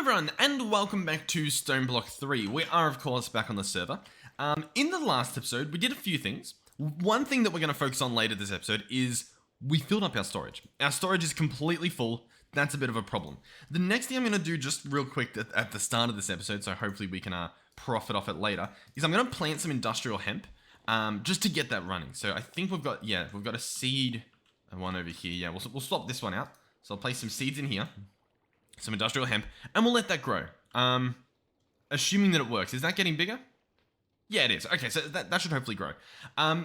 everyone, and welcome back to StoneBlock 3. We are, of course, back on the server. In the last episode, we did a few things. One thing that we're going to focus on later this episode is we filled up our storage. Our storage is completely full. That's a bit of a problem. The next thing I'm going to do just real quick at the start of this episode, so hopefully we can profit off it later, is I'm going to plant some industrial hemp just to get that running. So I think we've got a seed, one over here. Yeah, we'll swap this one out. So I'll place some seeds in here. Some industrial hemp, and we'll let that grow. Assuming that it works. Is that getting bigger? Yeah, it is. Okay, so that should hopefully grow.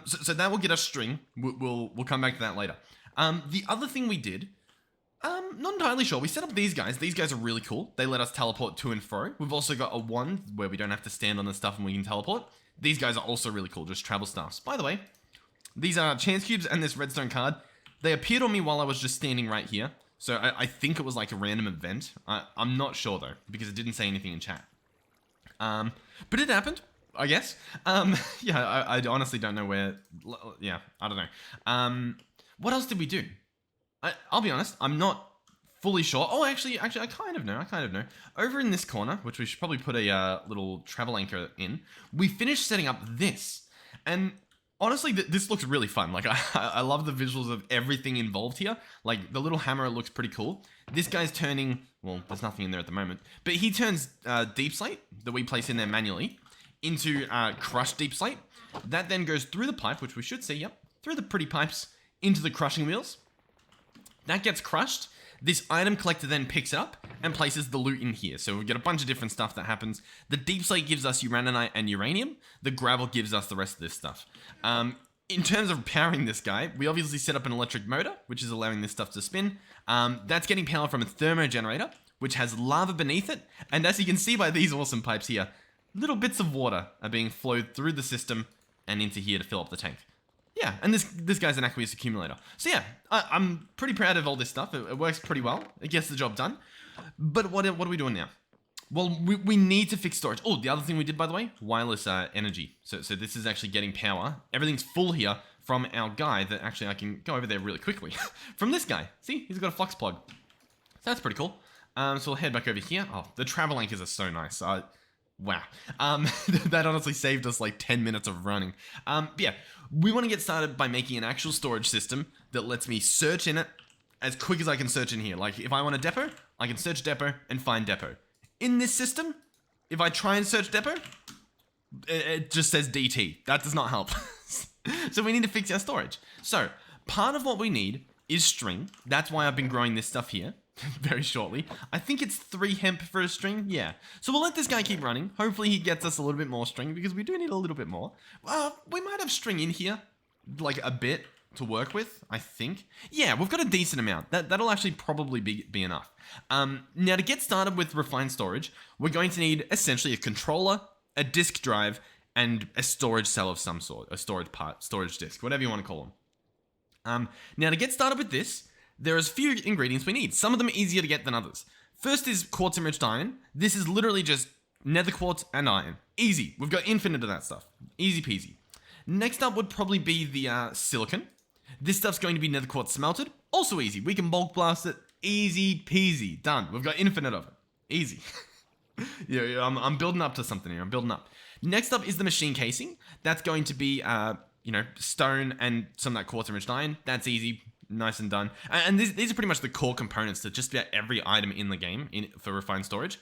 So that will get us string. We'll come back to that later. The other thing we did, not entirely sure. We set up these guys. These guys are really cool. They let us teleport to and fro. We've also got a wand where we don't have to stand on the stuff and we can teleport. These guys are also really cool, just travel staffs. By the way, these are chance cubes and this redstone card. They appeared on me while I was just standing right here. So I think it was like a random event. I'm not sure though, because it didn't say anything in chat. But it happened, I guess. Yeah, I honestly don't know where. Yeah, I don't know. What else did we do? I'll be honest, I'm not fully sure. Oh, actually, I kind of know. Over in this corner, which we should probably put a little travel anchor in, we finished setting up this. And honestly, this looks really fun. Like, I love the visuals of everything involved here. Like, the little hammer looks pretty cool. This guy's turning, well, there's nothing in there at the moment, but he turns deep slate that we place in there manually into crushed deep slate. That then goes through the pipe, which we should see, yep, through the pretty pipes into the crushing wheels. That gets crushed. This item collector then picks it up and places the loot in here. So we get a bunch of different stuff that happens. The deep slate gives us uraninite and uranium. The gravel gives us the rest of this stuff. In terms of powering this guy, we obviously set up an electric motor, which is allowing this stuff to spin. That's getting power from a thermo generator, which has lava beneath it. And as you can see by these awesome pipes here, little bits of water are being flowed through the system and into here to fill up the tank. Yeah, and this guy's an aqueous accumulator. So yeah, I'm pretty proud of all this stuff. It works pretty well. It gets the job done. But what are we doing now? Well, we need to fix storage. Oh, the other thing we did, by the way, wireless energy. So this is actually getting power. Everything's full here from our guy that actually I can go over there really quickly. From this guy. See, he's got a flux plug. So that's pretty cool. So we'll head back over here. Oh, the travel anchors are so nice. Wow. That honestly saved us like 10 minutes of running. Yeah, we want to get started by making an actual storage system that lets me search in it as quick as I can search in here. Like if I want a depot, I can search depot and find depot. In this system, if I try and search depot, it just says DT. That does not help. So we need to fix our storage. So part of what we need is string. That's why I've been growing this stuff here. Very shortly. I think it's 3 hemp for a string. Yeah. So we'll let this guy keep running. Hopefully he gets us a little bit more string because we do need a little bit more. We might have string in here, like a bit to work with, I think. Yeah, we've got a decent amount. That'll actually probably be enough. Now to get started with refined storage, we're going to need essentially a controller, a disk drive, and a storage cell of some sort. A storage disk, whatever you want to call them. Now to get started with this, there's a few ingredients we need. Some of them are easier to get than others. First is quartz enriched iron. This is literally just nether quartz and iron. Easy. We've got infinite of that stuff. Easy peasy. Next up would probably be the silicon. This stuff's going to be nether quartz smelted. Also easy. We can bulk blast it. Easy peasy. Done. We've got infinite of it. Easy. Yeah, I'm building up to something here. I'm building up. Next up is the machine casing. That's going to be, stone and some of that quartz enriched iron. That's easy. Nice and done. And these are pretty much the core components to just about every item in the game for refined storage.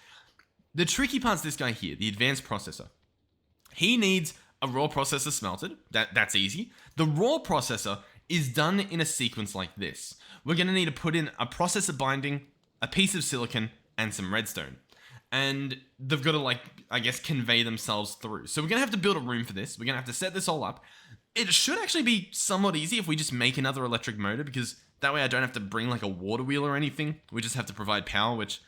The tricky part's this guy here, the advanced processor. He needs a raw processor smelted. That's easy. The raw processor is done in a sequence like this. We're going to need to put in a processor binding, a piece of silicon, and some redstone. And they've got to, convey themselves through. So we're going to have to build a room for this. We're going to have to set this all up. It should actually be somewhat easy if we just make another electric motor, because that way I don't have to bring like a water wheel or anything. We just have to provide power, which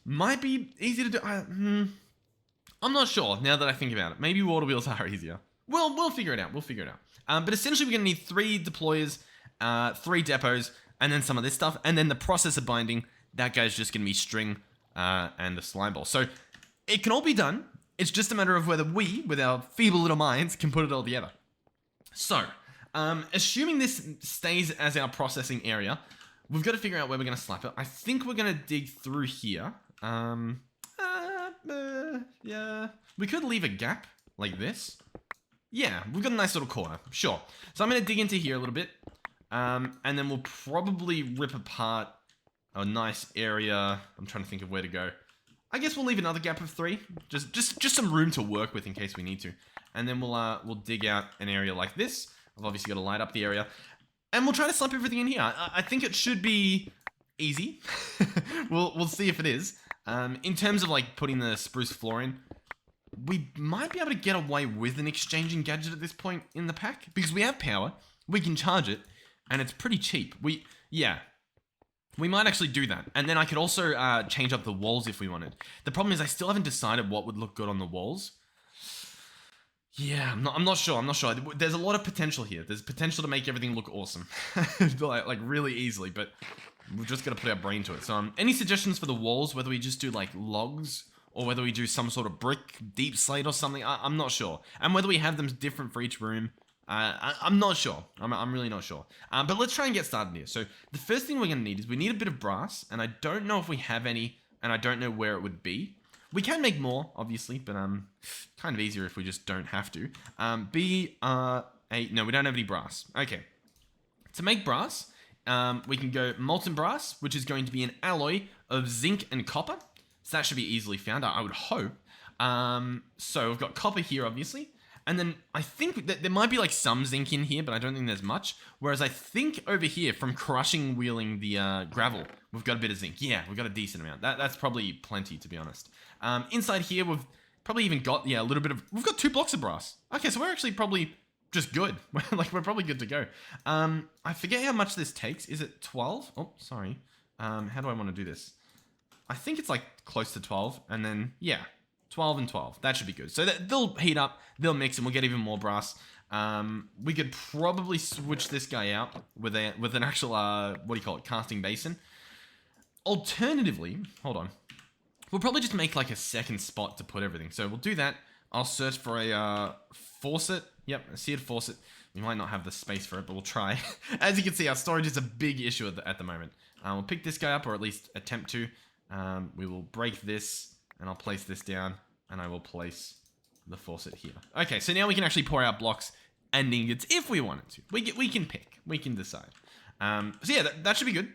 might be easy to do. I'm not sure now that I think about it. Maybe water wheels are easier. We'll figure it out. But essentially we're going to need 3 deployers, 3 depots, and then some of this stuff. And then the processor binding, that guy's just going to be string and the slime ball. So it can all be done. It's just a matter of whether we, with our feeble little minds, can put it all together. So, assuming this stays as our processing area, we've got to figure out where we're going to slap it. I think we're going to dig through here. Yeah. We could leave a gap like this. Yeah, we've got a nice little corner. Sure. So I'm going to dig into here a little bit. And then we'll probably rip apart a nice area. I'm trying to think of where to go. I guess we'll leave another gap of 3. Just some room to work with in case we need to. And then we'll dig out an area like this. I've obviously got to light up the area. And we'll try to slap everything in here. I think it should be easy. We'll see if it is. In terms of like putting the spruce floor in, we might be able to get away with an exchanging gadget at this point in the pack. Because we have power. We can charge it. And it's pretty cheap. We might actually do that. And then I could also change up the walls if we wanted. The problem is I still haven't decided what would look good on the walls. Yeah, I'm not sure. There's a lot of potential here. There's potential to make everything look awesome. like really easily, but we've just got to put our brain to it. So any suggestions for the walls, whether we just do like logs or whether we do some sort of brick, deep slate or something, I'm not sure. And whether we have them different for each room, I'm not sure. I'm really not sure. But let's try and get started here. So the first thing we're going to need is we need a bit of brass, and I don't know if we have any, and I don't know where it would be. We can make more, obviously, but kind of easier if we just don't have to. No, we don't have any brass. Okay. To make brass, we can go molten brass, which is going to be an alloy of zinc and copper. So that should be easily found, I would hope. So we've got copper here, obviously. And then I think that there might be like some zinc in here, but I don't think there's much. Whereas I think over here from crushing wheeling the gravel, we've got a bit of zinc. Yeah, we've got a decent amount. That's probably plenty, to be honest. Inside here, we've probably even got, a little bit of... We've got 2 blocks of brass. Okay, so we're actually probably just good. Like, we're probably good to go. I forget how much this takes. Is it 12? Oh, sorry. How do I want to do this? I think it's like close to 12. And then, yeah. 12 and 12. That should be good. So they'll heat up, they'll mix, and we'll get even more brass. We could probably switch this guy out with an actual, casting basin. Alternatively, hold on. We'll probably just make like a second spot to put everything. So we'll do that. I'll search for a faucet. Yep, a seared faucet. We might not have the space for it, but we'll try. As you can see, our storage is a big issue at the moment. We'll pick this guy up, or at least attempt to. We will break this, and I'll place this down. And I will place the faucet here. Okay, so now we can actually pour out blocks and ingots if we wanted to. We can pick. We can decide. So yeah, that should be good.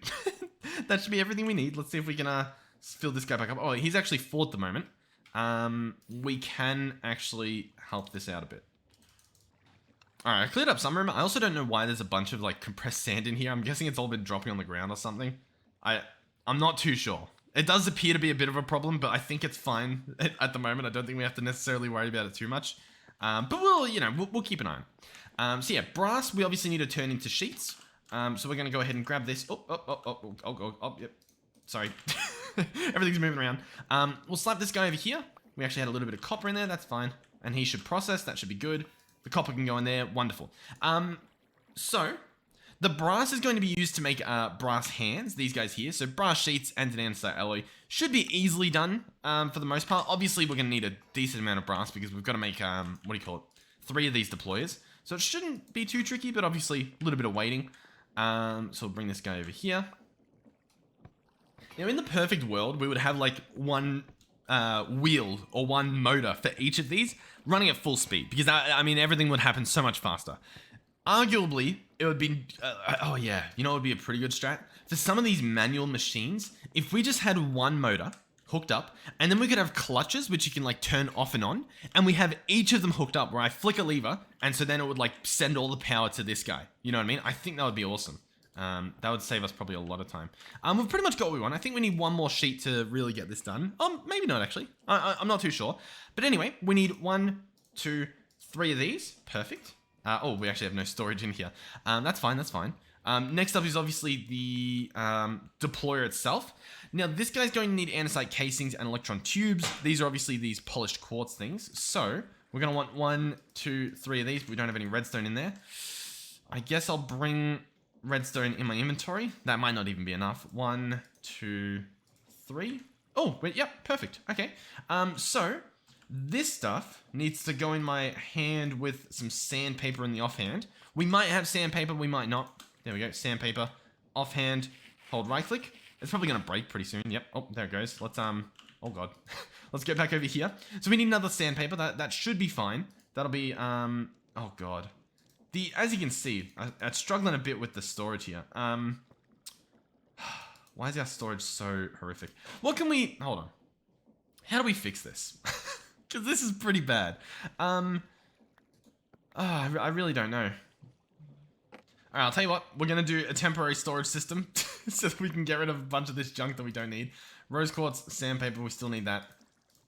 That should be everything we need. Let's see if we can fill this guy back up. Oh, he's actually full at the moment. We can actually help this out a bit. Alright, I cleared up some room. I also don't know why there's a bunch of like compressed sand in here. I'm guessing it's all been dropping on the ground or something. I'm not too sure. It does appear to be a bit of a problem, but I think it's fine at the moment. I don't think we have to necessarily worry about it too much. But we'll keep an eye on. So yeah, brass, we obviously need to turn into sheets. So we're going to go ahead and grab this. Oh, yep. Sorry. Everything's moving around. We'll slap this guy over here. We actually had a little bit of copper in there. That's fine. And he should process. That should be good. The copper can go in there. Wonderful. So the brass is going to be used to make brass hands, these guys here. So brass sheets and an andesite alloy should be easily done for the most part. Obviously, we're going to need a decent amount of brass because we've got to make, 3 of these deployers. So it shouldn't be too tricky, but obviously a little bit of waiting. So we'll bring this guy over here. Now, in the perfect world, we would have like one wheel or one motor for each of these running at full speed because, I mean, everything would happen so much faster. Arguably, it would be, it would be a pretty good strat. For some of these manual machines, if we just had one motor hooked up, and then we could have clutches, which you can like turn off and on, and we have each of them hooked up where I flick a lever, and so then it would like send all the power to this guy. You know what I mean? I think that would be awesome. That would save us probably a lot of time. We've pretty much got what we want. I think we need one more sheet to really get this done. Maybe not actually. I'm not too sure. But anyway, we need 1, 2, 3 of these. Perfect. We actually have no storage in here. That's fine, that's fine. Next up is obviously the deployer itself. Now, this guy's going to need andesite casings and electron tubes. These are obviously these polished quartz things. So, we're going to want 1, 2, 3 of these. We don't have any redstone in there. I guess I'll bring redstone in my inventory. That might not even be enough. 1, 2, 3. Oh, wait, yep, perfect. Okay. So, this stuff needs to go in my hand with some sandpaper in the offhand. We might have sandpaper, we might not. There we go, sandpaper, offhand, hold right click. It's probably gonna break pretty soon. Yep, oh, there it goes. Let's, oh god. Let's get back over here. So we need another sandpaper. That should be fine. That'll be, oh god. As you can see, I'm struggling a bit with the storage here. Why is our storage so horrific? What can we, hold on. How do we fix this? Because this is pretty bad. I really don't know. Alright, I'll tell you what. We're going to do a temporary storage system so that we can get rid of a bunch of this junk that we don't need. Rose quartz, sandpaper, we still need that.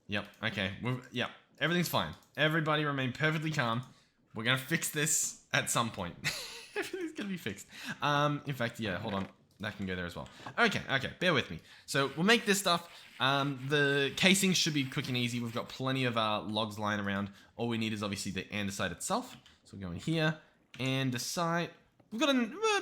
Yep, okay. Yep, everything's fine. Everybody remain perfectly calm. We're going to fix this at some point. Everything's going to be fixed. In fact, yeah, hold on. That can go there as well. Okay, bear with me. So we'll make this stuff. The casing should be quick and easy. We've got plenty of logs lying around. All we need is obviously the andesite itself. So we'll go in here, andesite. We've got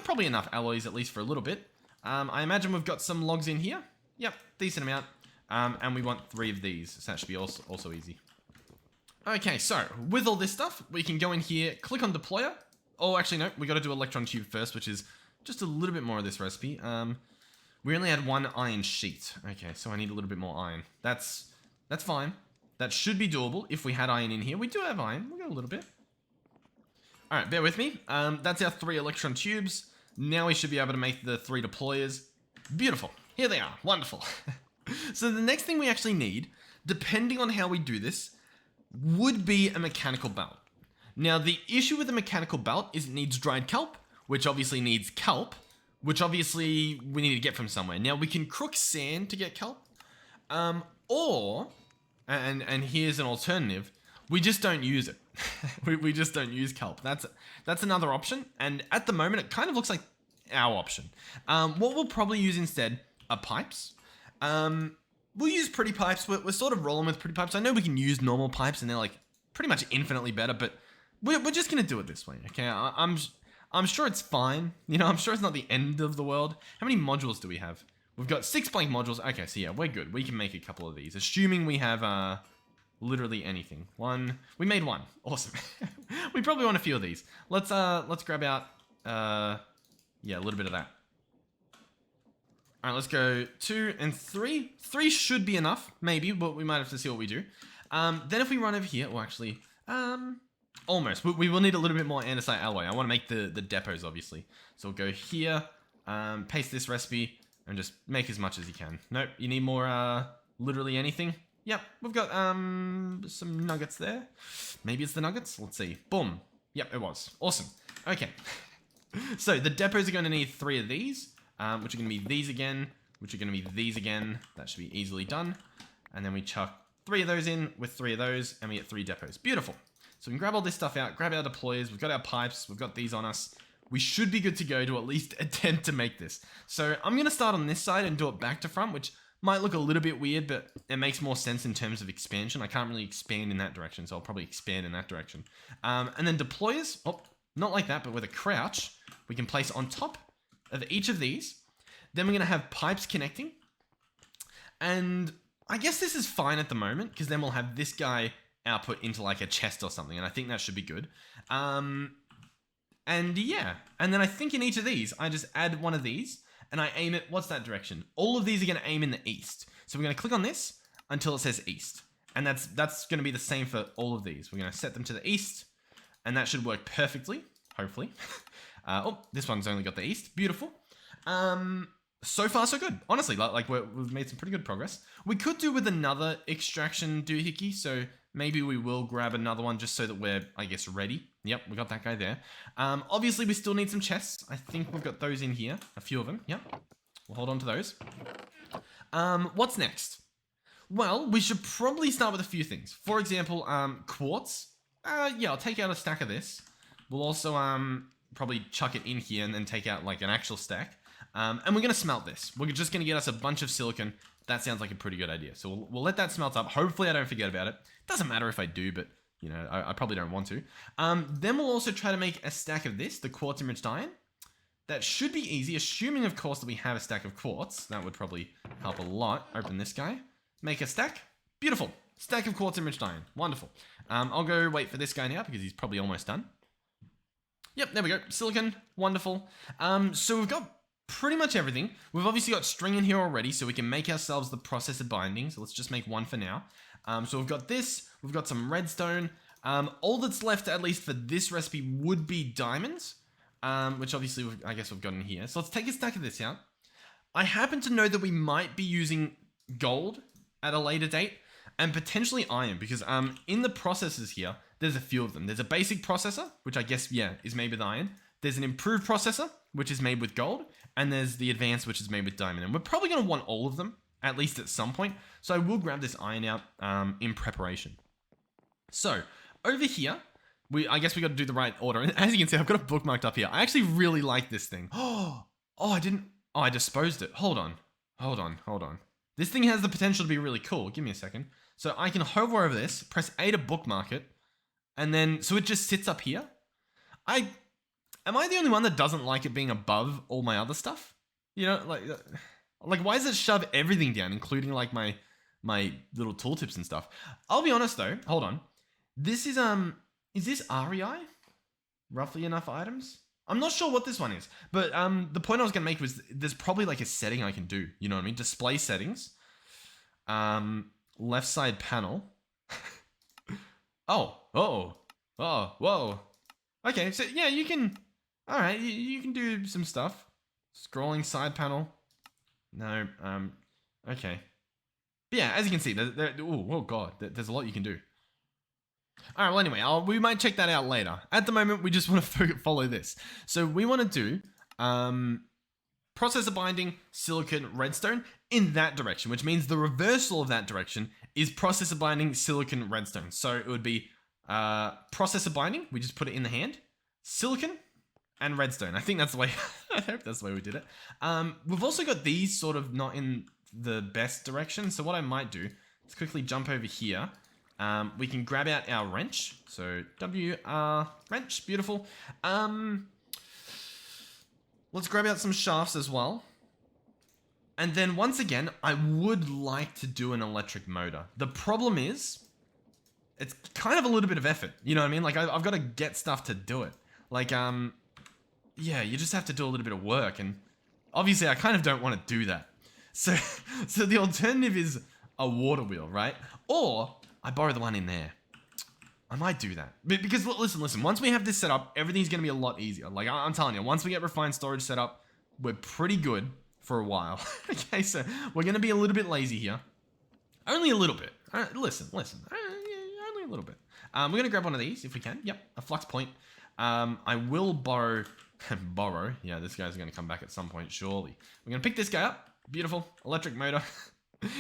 probably enough alloys, at least for a little bit. I imagine we've got some logs in here. Yep, decent amount. And we want 3 of these, so that should be also easy. Okay, so with all this stuff, we can go in here, click on deployer. Oh, actually, no, we got to do electron tube first, which is just a little bit more of this recipe. We only had 1 iron sheet. Okay, so I need a little bit more iron. That's fine. That should be doable if we had iron in here. We do have iron. We've got a little bit. All right, bear with me. That's our 3 electron tubes. Now we should be able to make the 3 deployers. Beautiful. Here they are. Wonderful. So the next thing we actually need, depending on how we do this, would be a mechanical belt. Now, the issue with a mechanical belt is it needs dried kelp, which obviously needs kelp, which obviously we need to get from somewhere. Now, we can crook sand to get kelp, or, and here's an alternative, we just don't use it. we just don't use kelp. That's another option, and at the moment, it kind of looks like our option. What we'll probably use instead are pipes. We'll use pretty pipes. We're sort of rolling with pretty pipes. I know we can use normal pipes, and they're like pretty much infinitely better, but we're just gonna do it this way, okay? I'm sure it's fine. You know, I'm sure it's not the end of the world. How many modules do we have? We've got 6 blank modules. Okay, so yeah, we're good. We can make a couple of these, assuming we have literally anything. We made 1. Awesome. We probably want a few of these. Let's grab out yeah, a little bit of that. All right, let's go 2 and 3. 3 should be enough, maybe, but we might have to see what we do. Then if we run over here, well, actually, almost. We will need a little bit more andesite alloy. I want to make the depots, obviously. So we'll go here, paste this recipe, and just make as much as you can. Nope, you need more, literally anything. Yep, we've got some nuggets there. Maybe it's the nuggets? Let's see. Boom. Yep, it was. Awesome. Okay. So the depots are going to need 3 of these. Which are going to be these again, which are going to be these again. That should be easily done. And then we chuck 3 of those in with 3 of those, and we get 3 depots. Beautiful. So we can grab all this stuff out, grab our deployers, we've got our pipes, we've got these on us. We should be good to go to at least attempt to make this. So I'm going to start on this side and do it back to front, which might look a little bit weird, but it makes more sense in terms of expansion. I can't really expand in that direction, so I'll probably expand in that direction. And then deployers, oh, not like that, but with a crouch, we can place on top of each of these. Then we're going to have pipes connecting. And I guess this is fine at the moment, because then we'll have this guy output into like a chest or something, and I think that should be good. And yeah, and then I think in each of these, I just add 1 of these, and I aim it, what's that direction? All of these are going to aim in the east. So we're going to click on this until it says east. And that's going to be the same for all of these. We're going to set them to the east, and that should work perfectly, hopefully. Oh, this one's only got the east. Beautiful. So far, so good. Honestly, like we've made some pretty good progress. We could do with another extraction doohickey, so maybe we will grab another one just so that we're, I guess, ready. Yep, we got that guy there. Obviously, we still need some chests. I think we've got those in here. A few of them. Yep. We'll hold on to those. What's next? Well, we should probably start with a few things. For example, quartz. Yeah, I'll take out a stack of this. We'll also probably chuck it in here and then take out like an actual stack. And we're going to smelt this. We're just going to get us a bunch of silicon. That sounds like a pretty good idea. So we'll let that smelt up. Hopefully I don't forget about it. Doesn't matter if I do, but you know, I probably don't want to. Then we'll also try to make a stack of this, the quartz enriched iron. That should be easy, assuming of course that we have a stack of quartz. That would probably help a lot. Open this guy. Make a stack. Beautiful. Stack of quartz enriched iron. Wonderful. I'll go wait for this guy now because he's probably almost done. Yep, there we go. Silicon. Wonderful. So we've got pretty much everything. We've obviously got string in here already, so we can make ourselves the processor binding. So let's just make one for now. So we've got this, we've got some redstone. All that's left, at least for this recipe, would be diamonds, which obviously I guess we've got in here. So let's take a stack of this out. I happen to know that we might be using gold at a later date, and potentially iron, because in the processors here, there's a few of them. There's a basic processor, which I guess, yeah, is made with iron. There's an improved processor, which is made with gold, and there's the advanced, which is made with diamond. And we're probably going to want all of them, at least at some point. So I will grab this iron out in preparation. So over here, I guess we got to do the right order. And as you can see, I've got it bookmarked up here. I actually really like this thing. Oh, I disposed it. Hold on. This thing has the potential to be really cool. Give me a second. So I can hover over this, press A to bookmark it, and then, so it just sits up here. Am I the only one that doesn't like it being above all my other stuff? You know, like why does it shove everything down, including like my little tooltips and stuff? I'll be honest though, hold on. This is this REI? Roughly enough items? I'm not sure what this one is, but the point I was gonna make was there's probably like a setting I can do, you know what I mean? Display settings. Left side panel. Whoa. Okay, so yeah, you can, all right, you can do some stuff. Scrolling side panel. No, okay. But yeah, as you can see, oh god, there's a lot you can do. All right, well anyway, we might check that out later. At the moment, we just want to follow this. So we want to do processor binding, silicon, redstone in that direction, which means the reversal of that direction is processor binding, silicon, redstone. So it would be processor binding, we just put it in the hand, silicon, and redstone. I think that's the way, I hope that's the way we did it. We've also got these sort of not in the best direction. So what I might do is quickly jump over here. We can grab out our wrench. So WR wrench, beautiful. Let's grab out some shafts as well. And then once again, I would like to do an electric motor. The problem is, it's kind of a little bit of effort. You know what I mean? Like I've got to get stuff to do it. Like, yeah, you just have to do a little bit of work. And obviously I kind of don't want to do that. So the alternative is a water wheel, right? Or I borrow the one in there. I might do that. Because listen, once we have this set up, everything's going to be a lot easier. Like I'm telling you, once we get refined storage set up, we're pretty good for a while. Okay, so we're going to be a little bit lazy here. Only a little bit. Listen. Only a little bit. We're going to grab one of these if we can. Yep, a flux point. I will borrow. Yeah, this guy's going to come back at some point, surely. We're going to pick this guy up. Beautiful. Electric motor.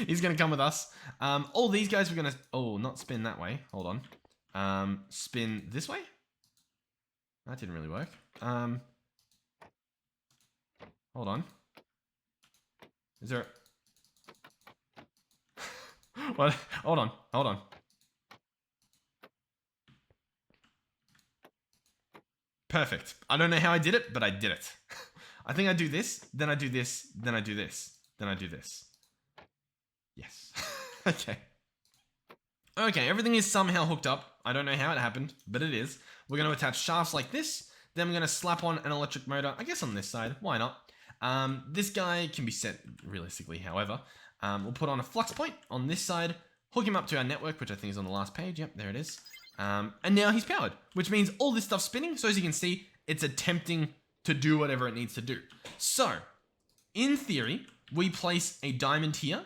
He's going to come with us. All these guys we're going to... Oh, not spin that way. Hold on. Spin this way? That didn't really work. Hold on. Is there... What? Hold on. Perfect. I don't know how I did it, but I did it. I think I do this, then I do this, then I do this, then I do this. Yes. Okay. Okay, everything is somehow hooked up. I don't know how it happened, but it is. We're going to attach shafts like this. Then we're going to slap on an electric motor, I guess on this side. Why not? This guy can be set realistically, however. We'll put on a flux point on this side, hook him up to our network, which I think is on the last page. Yep, there it is. And now he's powered, which means all this stuff's spinning. So as you can see, it's attempting to do whatever it needs to do. So, in theory, we place a diamond here.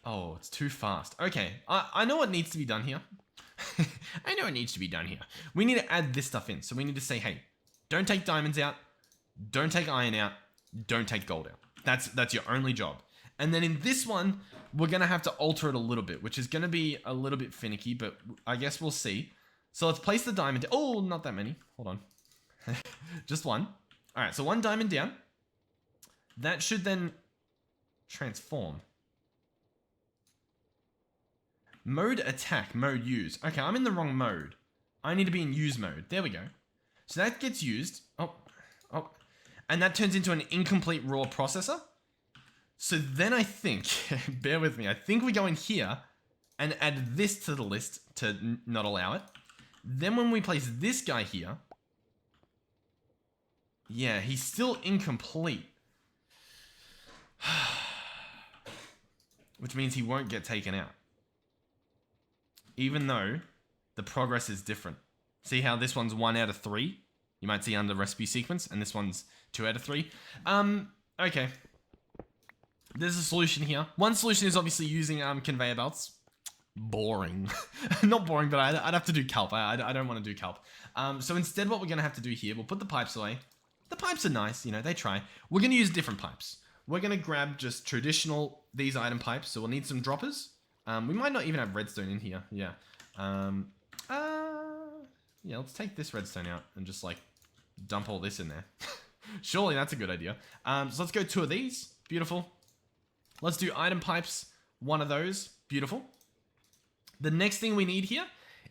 Oh, it's too fast. Okay, I know what needs to be done here. I know what needs to be done here. We need to add this stuff in. So we need to say, hey, don't take diamonds out. Don't take iron out. Don't take gold out. That's your only job. And then in this one, we're going to have to alter it a little bit, which is going to be a little bit finicky, but I guess we'll see. So let's place the diamond. Oh, not that many. Hold on. Just one. All right, so one diamond down. That should then transform. Mode attack, mode use. Okay, I'm in the wrong mode. I need to be in use mode. There we go. So that gets used. Oh. And that turns into an incomplete raw processor. So then I think, bear with me, I think we go in here and add this to the list to not allow it. Then when we place this guy here, yeah, he's still incomplete. Which means he won't get taken out. Even though the progress is different. See how this one's 1 out of 3? You might see under recipe sequence, and this one's 2 out of 3. Okay. There's a solution here. One solution is obviously using conveyor belts. Boring. Not boring, but I'd have to do kelp. I don't want to do kelp. So instead what we're going to have to do here, we'll put the pipes away. The pipes are nice, you know, they try. We're going to use different pipes. We're going to grab just traditional, these item pipes. So we'll need some droppers. We might not even have redstone in here. Yeah. Yeah, let's take this redstone out and just like dump all this in there. Surely that's a good idea. So let's go 2 of these. Beautiful. Let's do item pipes. 1 of those. Beautiful. The next thing we need here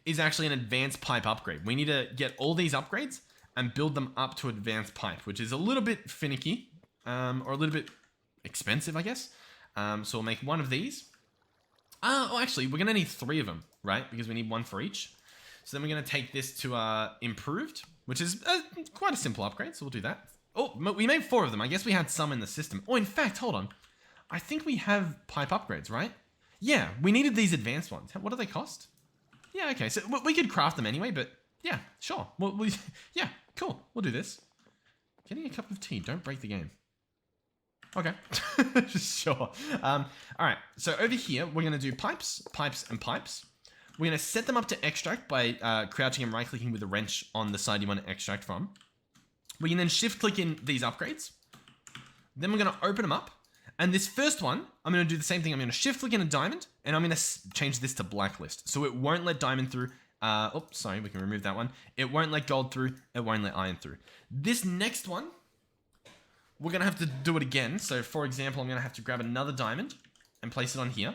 is actually an advanced pipe upgrade. We need to get all these upgrades and build them up to advanced pipe, which is a little bit finicky, or a little bit expensive, I guess. So we'll make 1 of these. Oh, actually, we're going to need 3 of them, right? Because we need 1 for each. So then we're going to take this to improved, which is quite a simple upgrade. So we'll do that. Oh, we made 4 of them. I guess we had some in the system. Oh, in fact, hold on. I think we have pipe upgrades, right? Yeah, we needed these advanced ones. What do they cost? Yeah, okay. So we could craft them anyway, but yeah, sure. Yeah, cool. We'll do this. Getting a cup of tea. Don't break the game. Okay. Sure. All right. So over here, we're going to do pipes, pipes, and pipes. We're going to set them up to extract by crouching and right-clicking with a wrench on the side you want to extract from. We can then shift-click in these upgrades. Then we're going to open them up. And this first one, I'm going to do the same thing. I'm going to shift-click in a diamond, and I'm going to change this to blacklist. So it won't let diamond through. Oops, sorry, we can remove that one. It won't let gold through. It won't let iron through. This next one, we're going to have to do it again. So, for example, I'm going to have to grab another diamond and place it on here.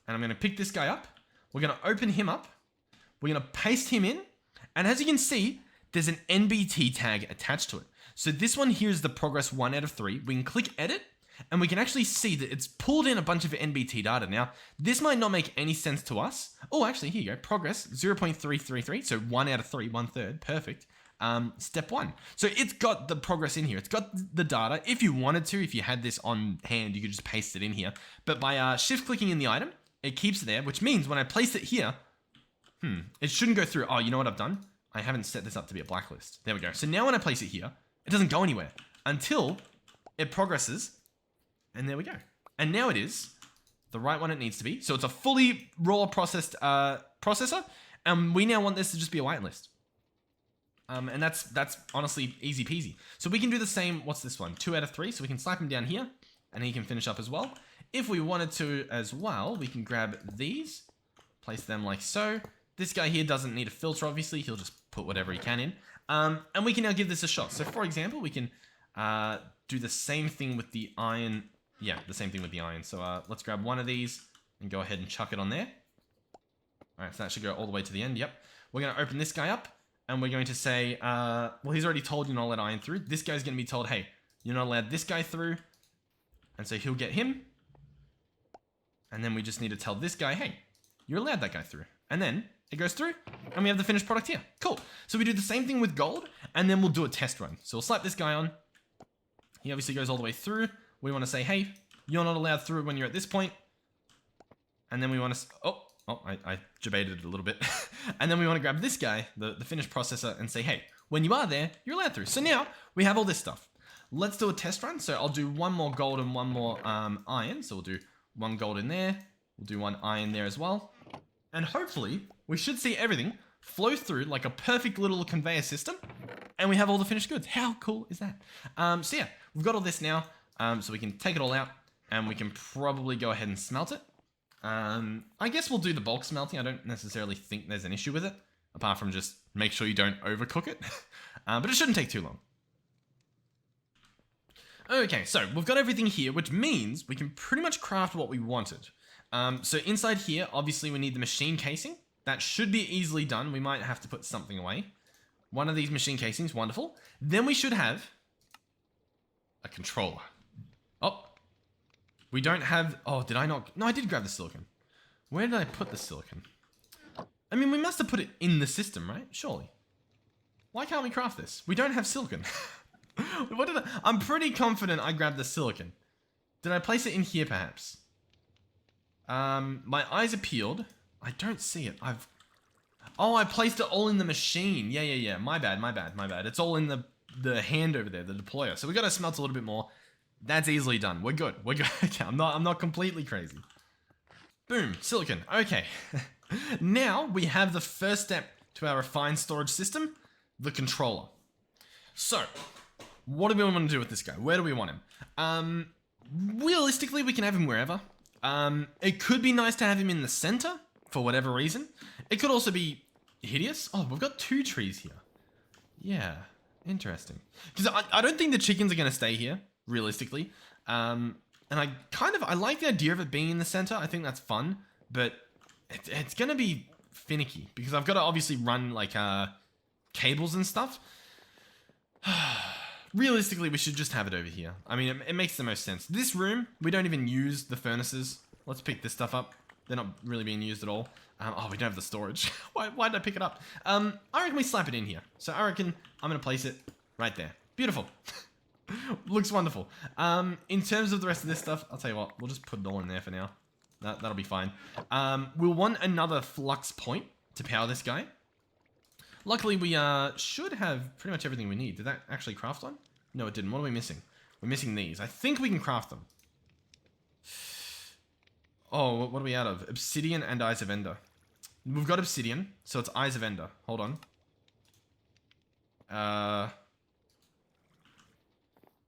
And I'm going to pick this guy up. We're going to open him up. We're going to paste him in. And as you can see, there's an NBT tag attached to it. So this one here is the progress 1 out of 3. We can click edit, and we can actually see that it's pulled in a bunch of NBT data. Now, this might not make any sense to us. Oh, actually, here you go. Progress 0.333. So 1 out of 3, 1/3. Perfect. Step 1. So it's got the progress in here. It's got the data. If you wanted to, if you had this on hand, you could just paste it in here. But by shift-clicking in the item, it keeps it there, which means when I place it here, it shouldn't go through. Oh, you know what I've done? I haven't set this up to be a blacklist. There we go. So now when I place it here, it doesn't go anywhere until it progresses. And there we go. And now it is the right one it needs to be. So it's a fully raw processed processor. And we now want this to just be a whitelist. And that's honestly easy peasy. So we can do the same. What's this one? 2 out of 3. So we can slap him down here and he can finish up as well. If we wanted to as well, we can grab these, place them like so. This guy here doesn't need a filter, obviously. He'll just put whatever he can in. And we can now give this a shot. So for example, we can do the same thing with the iron. Yeah, the same thing with the iron. So let's grab 1 of these and go ahead and chuck it on there. All right, so that should go all the way to the end. Yep. We're going to open this guy up and we're going to say, well, he's already told you're not allowed iron through. This guy's going to be told, hey, you're not allowed this guy through. And so he'll get him. And then we just need to tell this guy, hey, you're allowed that guy through. And then it goes through, and we have the finished product here. Cool. So we do the same thing with gold, and then we'll do a test run. So we'll slap this guy on. He obviously goes all the way through. We want to say, hey, you're not allowed through when you're at this point. And then we want to... I debated it a little bit. And then we want to grab this guy, the finished processor, and say, hey, when you are there, you're allowed through. So now we have all this stuff. Let's do a test run. So I'll do 1 more gold and 1 more iron. So we'll do 1 gold in there. We'll do 1 iron there as well. And hopefully, we should see everything flow through like a perfect little conveyor system. And we have all the finished goods. How cool is that? So yeah, we've got all this now. So we can take it all out. And we can probably go ahead and smelt it. I guess we'll do the bulk smelting. I don't necessarily think there's an issue with it. Apart from just make sure you don't overcook it. But it shouldn't take too long. Okay, so we've got everything here, which means we can pretty much craft what we wanted. So inside here, obviously we need the machine casing. That should be easily done. We might have to put something away. 1 of these machine casings, wonderful. Then we should have a controller. Oh, we don't have... Oh, did I not... No, I did grab the silicon. Where did I put the silicon? I mean, we must have put it in the system, right? Surely. Why can't we craft this? We don't have silicon. What did I'm pretty confident I grabbed the silicon. Did I place it in here, perhaps? My eyes are peeled. I don't see it. Oh, I placed it all in the machine. Yeah. My bad. It's all in the hand over there, the deployer. So we gotta smelt a little bit more. That's easily done. We're good. Okay, I'm not completely crazy. Boom, silicon. Okay. Now we have the first step to our refined storage system, the controller. So, what do we want to do with this guy? Where do we want him? Realistically, we can have him wherever. It could be nice to have him in the center, for whatever reason. It could also be hideous. Oh, we've got 2 trees here. Yeah, interesting. Because I don't think the chickens are going to stay here, realistically. And I like the idea of it being in the center. I think that's fun, but it's going to be finicky because I've got to obviously run like cables and stuff. Realistically, we should just have it over here. I mean, it makes the most sense. This room, we don't even use the furnaces. Let's pick this stuff up. They're not really being used at all. Oh, we don't have the storage. Why did I pick it up? I reckon we slap it in here. So I reckon I'm going to place it right there. Beautiful. Looks wonderful. In terms of the rest of this stuff, I'll tell you what. We'll just put it all in there for now. That'll be fine. We'll want another flux point to power this guy. Luckily, we should have pretty much everything we need. Did that actually craft one? No, it didn't. What are we missing? We're missing these. I think we can craft them. Oh, what are we out of? Obsidian and Eyes of Ender. We've got Obsidian, so it's Eyes of Ender. Hold on. Alright,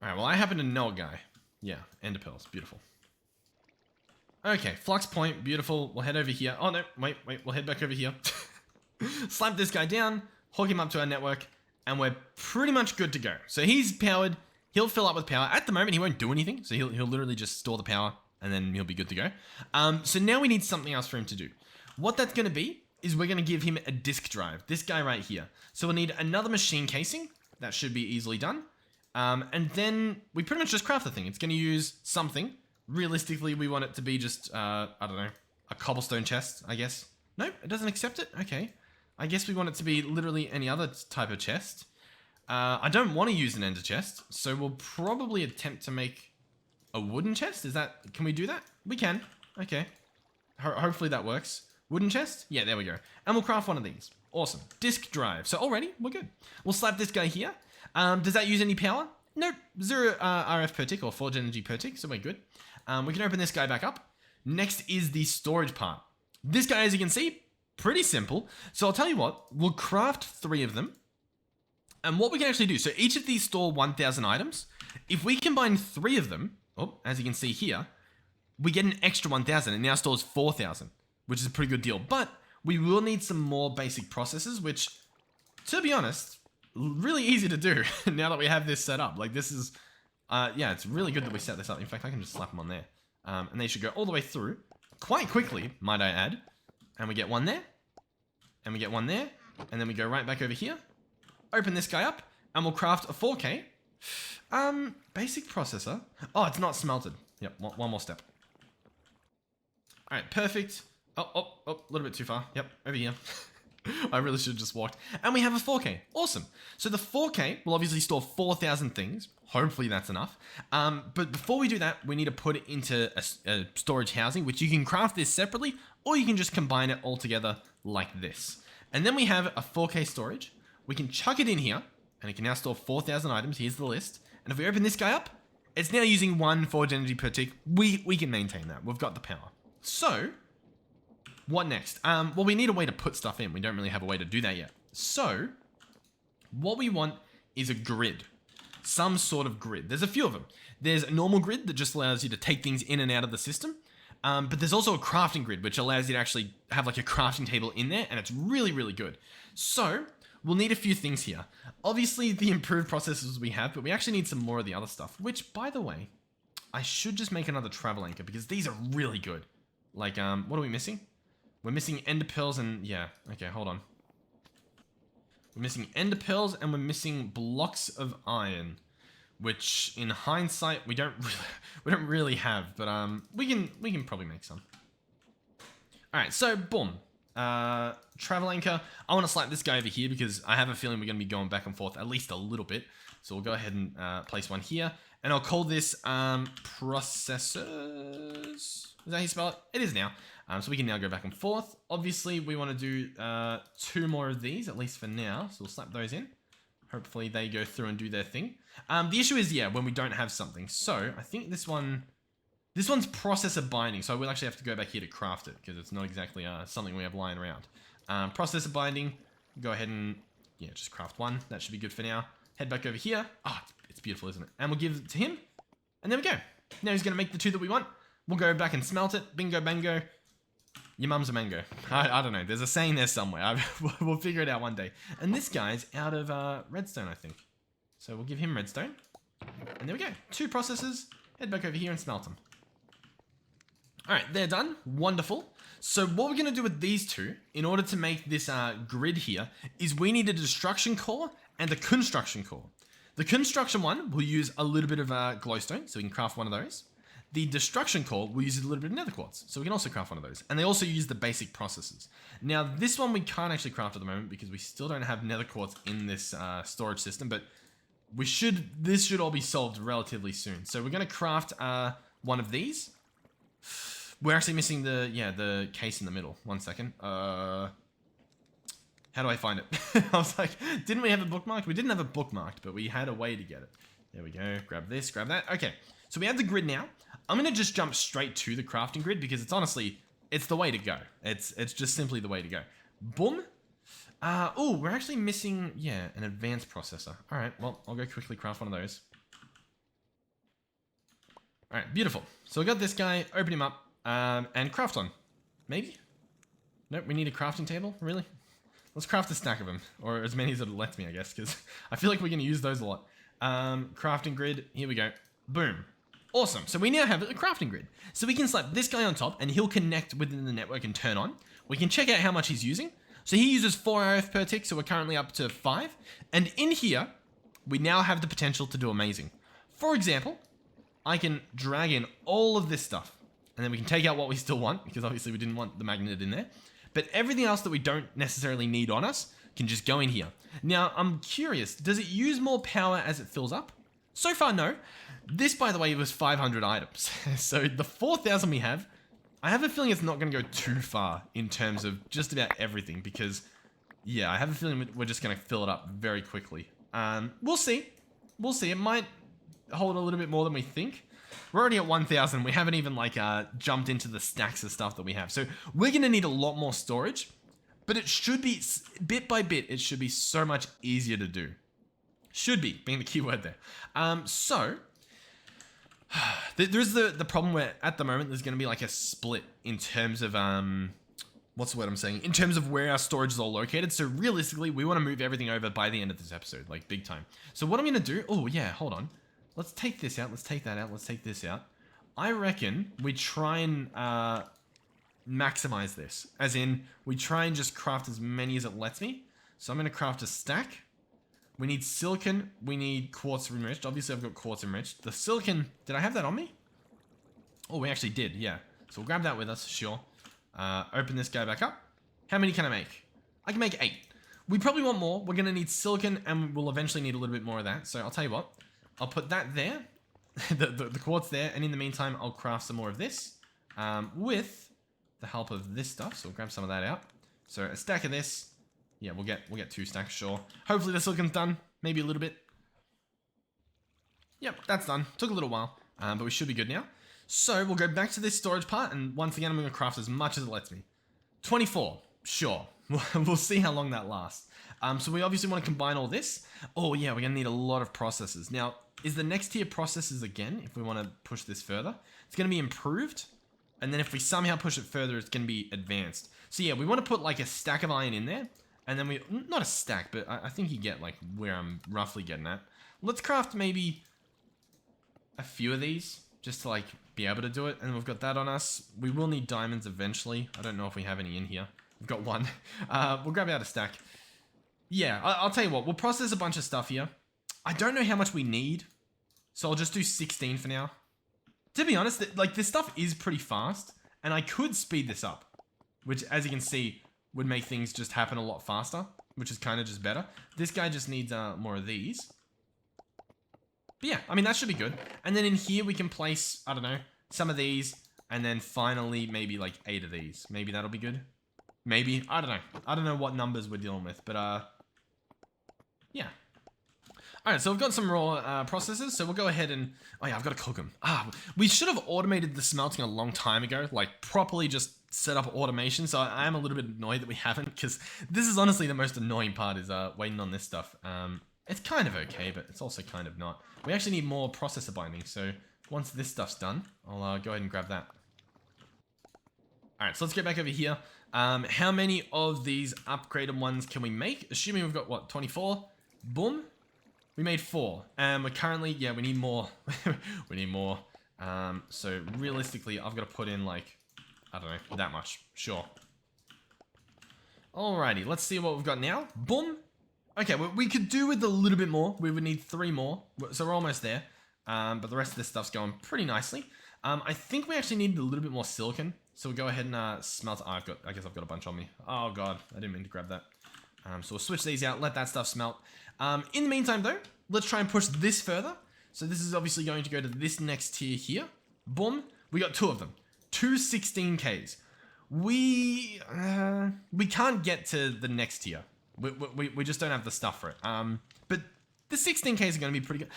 well, I happen to know a guy. Yeah, Ender Pearls. Beautiful. Okay, Flux Point. Beautiful. We'll head over here. Oh, no. Wait. We'll head back over here. Slap this guy down, hook him up to our network, and we're pretty much good to go. So he's powered. He'll fill up with power. At the moment, he won't do anything. So he'll literally just store the power, and then he'll be good to go. So now we need something else for him to do. What that's going to be is we're going to give him a disk drive. This guy right here. So we'll need another machine casing. That should be easily done. And then we pretty much just craft the thing. It's going to use something. Realistically, we want it to be just, I don't know, a cobblestone chest, I guess. No, it doesn't accept it? Okay. I guess we want it to be literally any other type of chest. I don't want to use an ender chest, so we'll probably attempt to make a wooden chest. Can we do that? We can. Okay. Hopefully that works. Wooden chest? Yeah, there we go. And we'll craft one of these. Awesome. Disk drive. So already, we're good. We'll slap this guy here. Does that use any power? Nope. 0 RF per tick or forge energy per tick, so we're good. We can open this guy back up. Next is the storage part. This guy, as you can see, pretty simple. So I'll tell you what, we'll craft 3 of them. And what we can actually do, so each of these store 1,000 items. If we combine 3 of them, as you can see here, we get an extra 1,000. It now stores 4,000, which is a pretty good deal. But we will need some more basic processes, which, to be honest, really easy to do now that we have this set up. Like this is, yeah, it's really good that we set this up. In fact, I can just slap them on there. And they should go all the way through quite quickly, might I add. And we get one there, and we get one there, and then we go right back over here, open this guy up, and we'll craft a 4K. Basic processor. Oh, it's not smelted. Yep, one more step. All right, perfect. Oh, a little bit too far. Yep, over here. I really should have just walked. And we have a 4K. Awesome. So the 4K will obviously store 4,000 things. Hopefully that's enough. But before we do that, we need to put it into a storage housing, which you can craft this separately, or you can just combine it all together like this. And then we have a 4K storage. We can chuck it in here, and it can now store 4,000 items. Here's the list. And if we open this guy up, it's now using 1 forge energy per tick. We can maintain that. We've got the power. So what next? Well, we need a way to put stuff in. We don't really have a way to do that yet. So what we want is a grid. Some sort of grid. There's a few of them. There's a normal grid that just allows you to take things in and out of the system. But there's also a crafting grid, which allows you to actually have like a crafting table in there, and it's really, really good. So we'll need a few things here. Obviously, the improved processors we have, but we actually need some more of the other stuff, which, by the way, I should just make another travel anchor because these are really good. Like, what are we missing? We're missing ender pearls and, yeah, okay, hold on. We're missing ender pearls and we're missing blocks of iron, which in hindsight we don't really have, but we can probably make some. All right, so boom, travel anchor. I want to slap this guy over here because I have a feeling we're going to be going back and forth at least a little bit. So we'll go ahead and place one here. And I'll call this processors. Is that how you spell it? It is now. So we can now go back and forth. Obviously, we want to do 2 more of these, at least for now. So we'll slap those in. Hopefully they go through and do their thing. The issue is, yeah, when we don't have something. So I think this one's processor binding. So I will actually have to go back here to craft it because it's not exactly something we have lying around. Processor binding. Go ahead and, yeah, just craft one. That should be good for now. Head back over here. Ah, oh, it's beautiful, isn't it? And we'll give it to him. And there we go. Now he's going to make the 2 that we want. We'll go back and smelt it. Bingo, bango. Your mum's a mango. I don't know. There's a saying there somewhere. We'll figure it out one day. And this guy's out of redstone, I think. So we'll give him redstone. And there we go. 2 processors. Head back over here and smelt them. All right, they're done. Wonderful. So what we're going to do with these 2, in order to make this grid here, is we need a destruction core and a construction core. The construction one will use a little bit of glowstone, so we can craft one of those. The destruction core will use a little bit of nether quartz, so we can also craft one of those. And they also use the basic processes. Now, this one we can't actually craft at the moment because we still don't have nether quartz in this storage system, but this should all be solved relatively soon. So we're going to craft one of these. We're actually missing the case in the middle. One second. How do I find it? I was like, didn't we have it bookmarked? We didn't have it bookmarked, but we had a way to get it. There we go. Grab this, grab that. Okay. So we have the grid now. I'm going to just jump straight to the crafting grid because it's honestly, it's the way to go. It's just simply the way to go. Boom. Oh, we're actually missing, yeah, an advanced processor. All right. Well, I'll go quickly craft one of those. All right. Beautiful. So we got this guy, open him up, and craft one. Maybe? Nope. We need a crafting table. Really? Let's craft a stack of them, or as many as it lets me, I guess, because I feel like we're going to use those a lot. Crafting grid, here we go. Boom. Awesome. So we now have a crafting grid. So we can slap this guy on top, and he'll connect within the network and turn on. We can check out how much he's using. So he uses 4 RF per tick, so we're currently up to 5. And in here, we now have the potential to do amazing. For example, I can drag in all of this stuff, and then we can take out what we still want, because obviously we didn't want the magnet in there. But everything else that we don't necessarily need on us can just go in here. Now, I'm curious, does it use more power as it fills up? So far, no. This, by the way, was 500 items. So the 4,000 we have, I have a feeling it's not going to go too far in terms of just about everything because, yeah, I have a feeling we're just going to fill it up very quickly. We'll see. We'll see. It might hold a little bit more than we think. We're already at 1,000. We haven't even jumped into the stacks of stuff that we have. So we're going to need a lot more storage, but it should be, bit by bit, it should be so much easier to do. Should be, being the key word there. So, there's the problem where at the moment there's going to be like a split in terms of, what's the word I'm saying? In terms of where our storage is all located. So realistically, we want to move everything over by the end of this episode, like big time. So what I'm going to do, oh yeah, hold on. Let's take this out. Let's take that out. Let's take this out. I reckon we try and maximize this. As in, we try and just craft as many as it lets me. So I'm going to craft a stack. We need silicon. We need quartz enriched. Obviously, I've got quartz enriched. The silicon, did I have that on me? Oh, we actually did, yeah. So we'll grab that with us, sure. Open this guy back up. How many can I make? I can make 8. We probably want more. We're going to need silicon, and we'll eventually need a little bit more of that. So I'll tell you what. I'll put that there, the quartz there, and in the meantime, I'll craft some more of this with the help of this stuff. So we'll grab some of that out. So a stack of this. Yeah, we'll get 2 stacks, sure. Hopefully the silicon's done. Maybe a little bit. Yep, that's done. Took a little while, but we should be good now. So we'll go back to this storage part, and once again, I'm going to craft as much as it lets me. 24, sure. We'll see how long that lasts. So we obviously want to combine all this. Oh yeah, we're going to need a lot of processors. Now, is the next tier processors again, if we want to push this further? It's going to be improved. And then if we somehow push it further, it's going to be advanced. So yeah, we want to put like a stack of iron in there. And then not a stack, but I think you get like where I'm roughly getting at. Let's craft maybe a few of these just to like be able to do it. And we've got that on us. We will need diamonds eventually. I don't know if we have any in here. We've got 1. We'll grab out a stack. Yeah, I'll tell you what. We'll process a bunch of stuff here. I don't know how much we need. So I'll just do 16 for now. To be honest, like this stuff is pretty fast. And I could speed this up. Which, as you can see, would make things just happen a lot faster, which is kind of just better. This guy just needs more of these. But yeah, I mean, that should be good. And then in here, we can place, I don't know, some of these, and then finally maybe like 8 of these. Maybe that'll be good. Maybe. I don't know. I don't know what numbers we're dealing with, but yeah. Alright, so we've got some raw processors, so we'll go ahead and... Oh yeah, I've got to cook them. We should have automated the smelting a long time ago, like properly just set up automation, so I am a little bit annoyed that we haven't, because this is honestly the most annoying part, is waiting on this stuff. It's kind of okay, but it's also kind of not. We actually need more processor binding, so once this stuff's done, I'll go ahead and grab that. Alright, so let's get back over here. How many of these upgraded ones can we make? Assuming we've got, what, 24? Boom. We made 4. And we're currently, yeah, we need more. We need more. So realistically, I've got to put in like, I don't know, that much. Sure. Alrighty, let's see what we've got now. Boom. Okay, we could do with a little bit more. We would need 3 more. So we're almost there. But the rest of this stuff's going pretty nicely. I think we actually need a little bit more silicon. So we'll go ahead and smelt. I guess I've got a bunch on me. Oh god, I didn't mean to grab that. So we'll switch these out, let that stuff smelt. In the meantime though, let's try and push this further. So this is obviously going to go to this next tier here. Boom, we got 2 of them. 2 16Ks. We can't get to the next tier. We just don't have the stuff for it. But the 16Ks are going to be pretty good.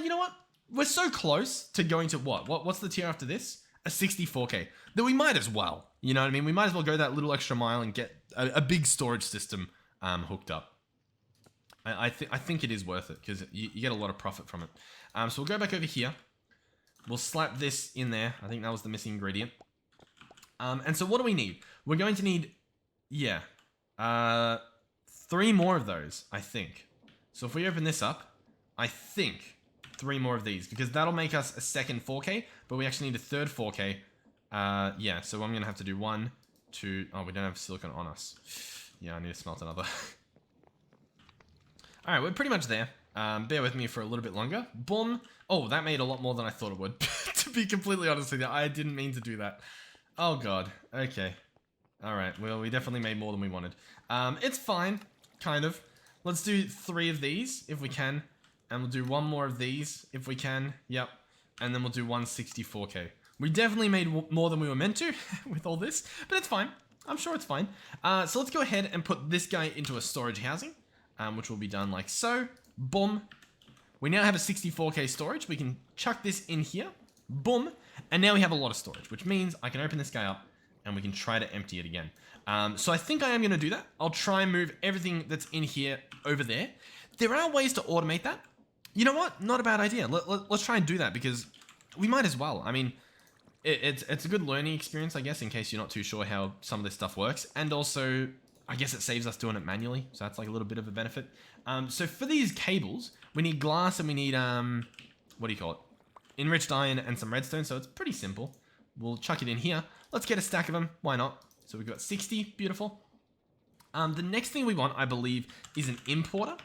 You know what? We're so close to going to what's the tier after this? A 64K. That we might as well. You know what I mean? We might as well go that little extra mile and get a big storage system hooked up. I think it is worth it because you get a lot of profit from it. So we'll go back over here. We'll slap this in there. I think that was the missing ingredient. And so what do we need? We're going to need, yeah, 3 more of those, I think. So if we open this up, I think 3 more of these because that'll make us a second 4K, but we actually need a third 4K. Yeah, so I'm going to have to do 1, 2, oh, we don't have silicon on us. Yeah, I need to smelt another. Alright, we're pretty much there. Bear with me for a little bit longer. Boom. Oh, that made a lot more than I thought it would. To be completely honest with you, I didn't mean to do that. Oh god. Okay. Alright, well, we definitely made more than we wanted. It's fine. Kind of. Let's do 3 of these, if we can. And we'll do 1 more of these, if we can. Yep. And then we'll do 164K. We definitely made more than we were meant to with all this, but it's fine. I'm sure it's fine. So let's go ahead and put this guy into a storage housing, which will be done like so. Boom. We now have a 64K storage. We can chuck this in here. Boom. And now we have a lot of storage, which means I can open this guy up and we can try to empty it again. So I think I am going to do that. I'll try and move everything that's in here over there. There are ways to automate that. You know what? Not a bad idea. Let's try and do that because we might as well. I mean, it's a good learning experience, I guess, in case you're not too sure how some of this stuff works. And also, I guess it saves us doing it manually. So that's like a little bit of a benefit. So for these cables, we need glass and we need, what do you call it? Enriched iron and some redstone. So it's pretty simple. We'll chuck it in here. Let's get a stack of them. Why not? So we've got 60. Beautiful. The next thing we want, I believe, is an importer.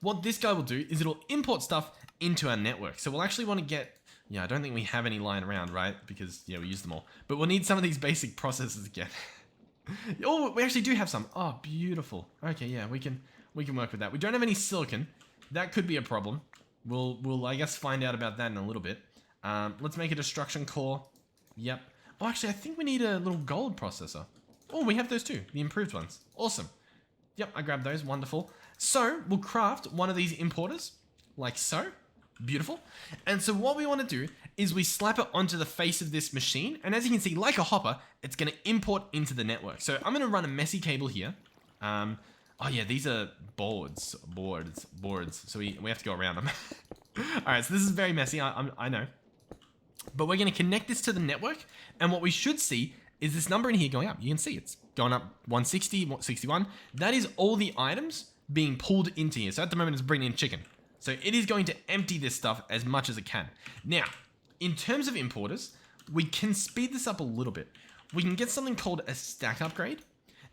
What this guy will do is it'll import stuff into our network. So we'll actually want to get, yeah, I don't think we have any lying around, right? Because, yeah, we use them all. But we'll need some of these basic processors again. Oh, we actually do have some. Oh, beautiful. Okay, yeah, we can work with that. We don't have any silicon. That could be a problem. We'll I guess, find out about that in a little bit. Let's make a destruction core. Yep. Oh, actually, I think we need a little gold processor. Oh, we have those too. The improved ones. Awesome. Yep, I grabbed those. Wonderful. So, we'll craft one of these importers. Like so. Beautiful. And so what we want to do is we slap it onto the face of this machine. And as you can see, like a hopper, it's going to import into the network. So I'm going to run a messy cable here. Oh yeah, these are boards. So we have to go around them. All right, so this is very messy. I know. But we're going to connect this to the network. And what we should see is this number in here going up. You can see it's going up 160, 161. That is all the items being pulled into here. So at the moment, it's bringing in chicken. So it is going to empty this stuff as much as it can. Now, in terms of importers, we can speed this up a little bit. We can get something called a stack upgrade.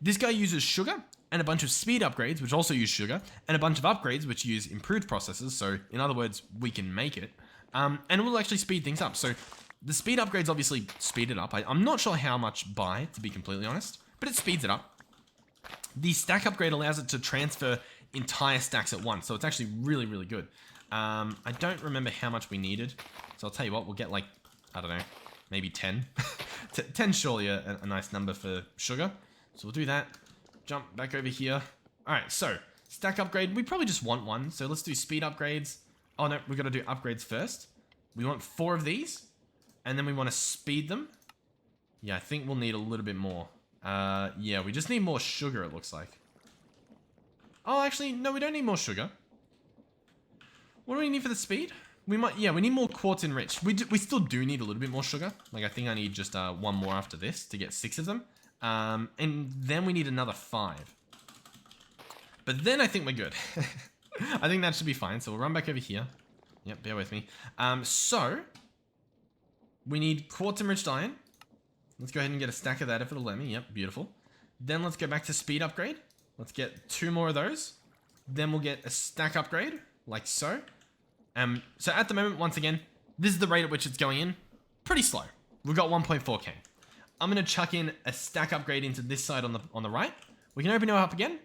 This guy uses sugar and a bunch of speed upgrades, which also use sugar, and a bunch of upgrades, which use improved processors. So in other words, we can make it. And it will actually speed things up. So the speed upgrades obviously speed it up. I'm not sure how much by, to be completely honest, but it speeds it up. The stack upgrade allows it to transfer entire stacks at once. So it's actually really, really good. I don't remember how much we needed. So I'll tell you what, we'll get like, I don't know, maybe 10. 10 surely a nice number for sugar. So we'll do that. Jump back over here. All right, so stack upgrade. We probably just want one. So let's do speed upgrades. Oh no, we've got to do upgrades first. We want 4 of these. And then we want to speed them. Yeah, I think we'll need a little bit more. Yeah, we just need more sugar, it looks like. Oh, actually, no, we don't need more sugar. What do we need for the speed? We need more quartz enriched. We still do need a little bit more sugar. Like, I think I need just 1 more after this to get 6 of them. And then we need another 5. But then I think we're good. I think that should be fine. So we'll run back over here. Yep, bear with me. So we need quartz enriched iron. Let's go ahead and get a stack of that if it'll let me. Yep, beautiful. Then let's go back to speed upgrade. Let's get 2 more of those. Then we'll get a stack upgrade, like so. So at the moment, once again, this is the rate at which it's going in. Pretty slow. We've got 1.4k. I'm going to chuck in a stack upgrade into this side on the right. We can open it up again.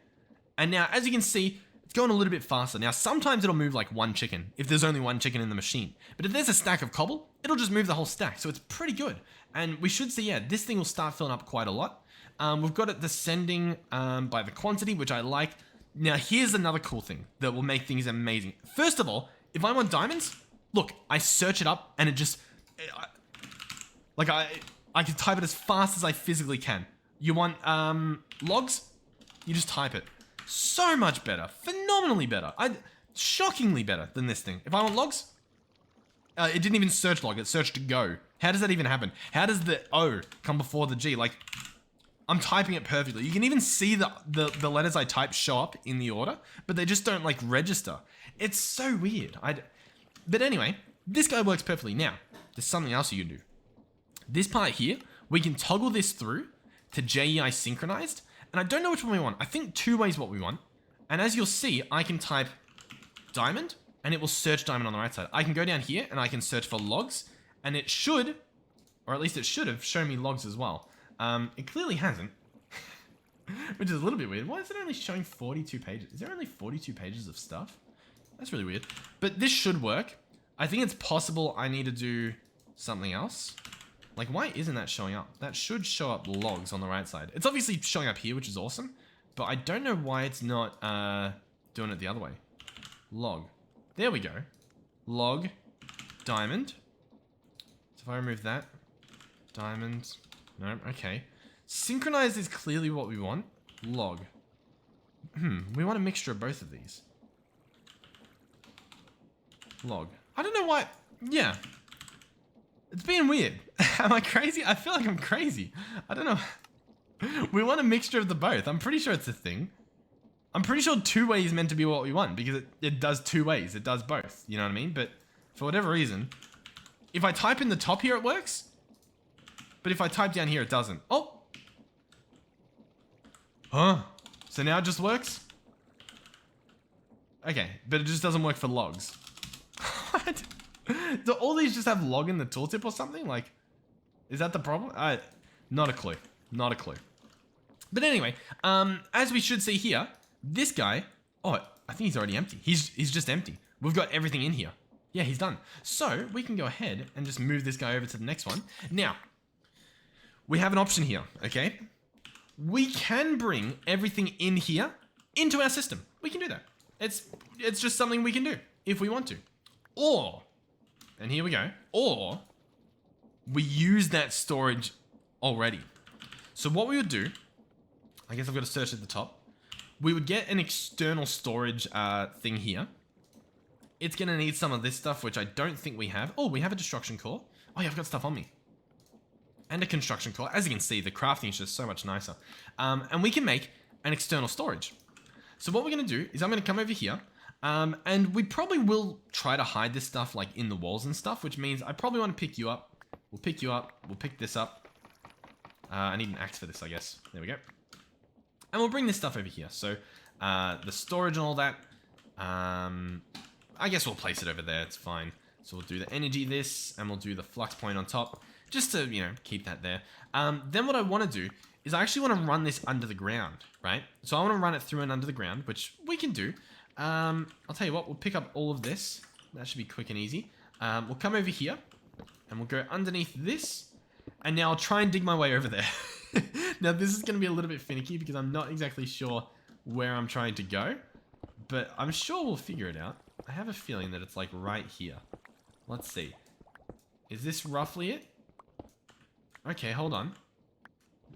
And now, as you can see, it's going a little bit faster. Now, sometimes it'll move like 1 chicken if there's only 1 chicken in the machine. But if there's a stack of cobble, it'll just move the whole stack. So it's pretty good. And we should see, yeah, this thing will start filling up quite a lot. We've got it descending by the quantity, which I like. Now, here's another cool thing that will make things amazing. First of all, if I want diamonds, look, I search it up and it just... I can type it as fast as I physically can. You want logs? You just type it. So much better. Phenomenally better. Shockingly better than this thing. If I want logs, it didn't even search log. It searched go. How does that even happen? How does the O come before the G? Like, I'm typing it perfectly. You can even see the letters I type show up in the order, but they just don't like register. It's so weird. But anyway, this guy works perfectly. Now, there's something else you can do. This part here, we can toggle this through to JEI synchronized. And I don't know which one we want. I think 2 ways what we want. And as you'll see, I can type diamond and it will search diamond on the right side. I can go down here and I can search for logs and it should, or at least it should have shown me logs as well. It clearly hasn't, which is a little bit weird. Why is it only showing 42 pages? Is there only 42 pages of stuff? That's really weird. But this should work. I think it's possible I need to do something else. Like, why isn't that showing up? That should show up logs on the right side. It's obviously showing up here, which is awesome. But I don't know why it's not doing it the other way. Log. There we go. Log. Diamond. So if I remove that. Diamond. No, okay. Synchronized is clearly what we want. Log. We want a mixture of both of these. Log. I don't know why. Yeah. It's being weird. Am I crazy? I feel like I'm crazy. I don't know. We want a mixture of the both. I'm pretty sure it's a thing. I'm pretty sure 2 ways is meant to be what we want because it does 2 ways. It does both. You know what I mean? But for whatever reason, if I type in the top here, it works. But if I type down here, it doesn't. Oh. Huh. So now it just works? Okay. But it just doesn't work for logs. What? Do all these just have log in the tooltip or something? Like, is that the problem? Not a clue. Not a clue. But anyway, as we should see here, this guy, oh, I think he's already empty. He's just empty. We've got everything in here. Yeah, he's done. So we can go ahead and just move this guy over to the next one. Now, we have an option here, okay? We can bring everything in here into our system. We can do that. It's just something we can do if we want to. Or, and here we go, or we use that storage already. So what we would do, I guess I've got to search at the top. We would get an external storage thing here. It's going to need some of this stuff, which I don't think we have. Oh, we have a destruction core. Oh yeah, I've got stuff on me. And a construction core. As you can see, the crafting is just so much nicer. And we can make an external storage. So what we're going to do is I'm going to come over here. And we probably will try to hide this stuff like in the walls and stuff, which means I probably want to pick you up. We'll pick you up. We'll pick this up. I need an axe for this, I guess. There we go. And we'll bring this stuff over here. So the storage and all that, I guess we'll place it over there. It's fine. So we'll do the energy this, and we'll do the flux point on top, just to, you know, keep that there. Then what I want to do is I actually want to run this under the ground, right? So I want to run it through and under the ground, which we can do. I'll tell you what, we'll pick up all of this. That should be quick and easy. We'll come over here and we'll go underneath this. And now I'll try and dig my way over there. Now this is going to be a little bit finicky because I'm not exactly sure where I'm trying to go. But I'm sure we'll figure it out. I have a feeling that it's like right here. Let's see. Is this roughly it? Okay, hold on.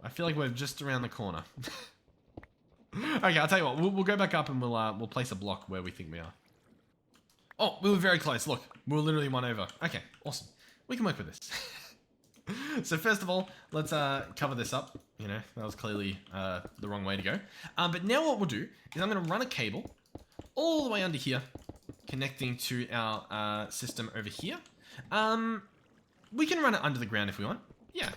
I feel like we're just around the corner. Okay, I'll tell you what. We'll go back up and we'll place a block where we think we are. Oh, we were very close. Look, we were literally one over. Okay, awesome. We can work with this. So first of all, let's cover this up. You know, that was clearly the wrong way to go. But now what we'll do is I'm going to run a cable all the way under here, connecting to our system over here. We can run it under the ground if we want. Yeah,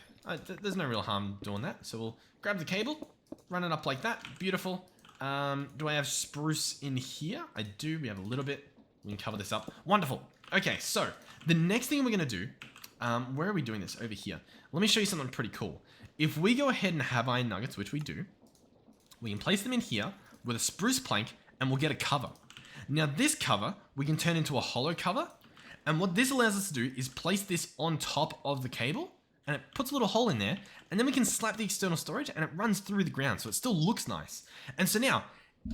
there's no real harm doing that. So we'll grab the cable, run it up like that. Beautiful. Do I have spruce in here? I do. We have a little bit. We can cover this up. Wonderful. Okay, so the next thing we're going to do, where are we doing this? Over here. Let me show you something pretty cool. If we go ahead and have iron nuggets, which we do, we can place them in here with a spruce plank and we'll get a cover. Now this cover, we can turn into a hollow cover. And what this allows us to do is place this on top of the cable and it puts a little hole in there. And then we can slap the external storage and it runs through the ground. So it still looks nice. And so now,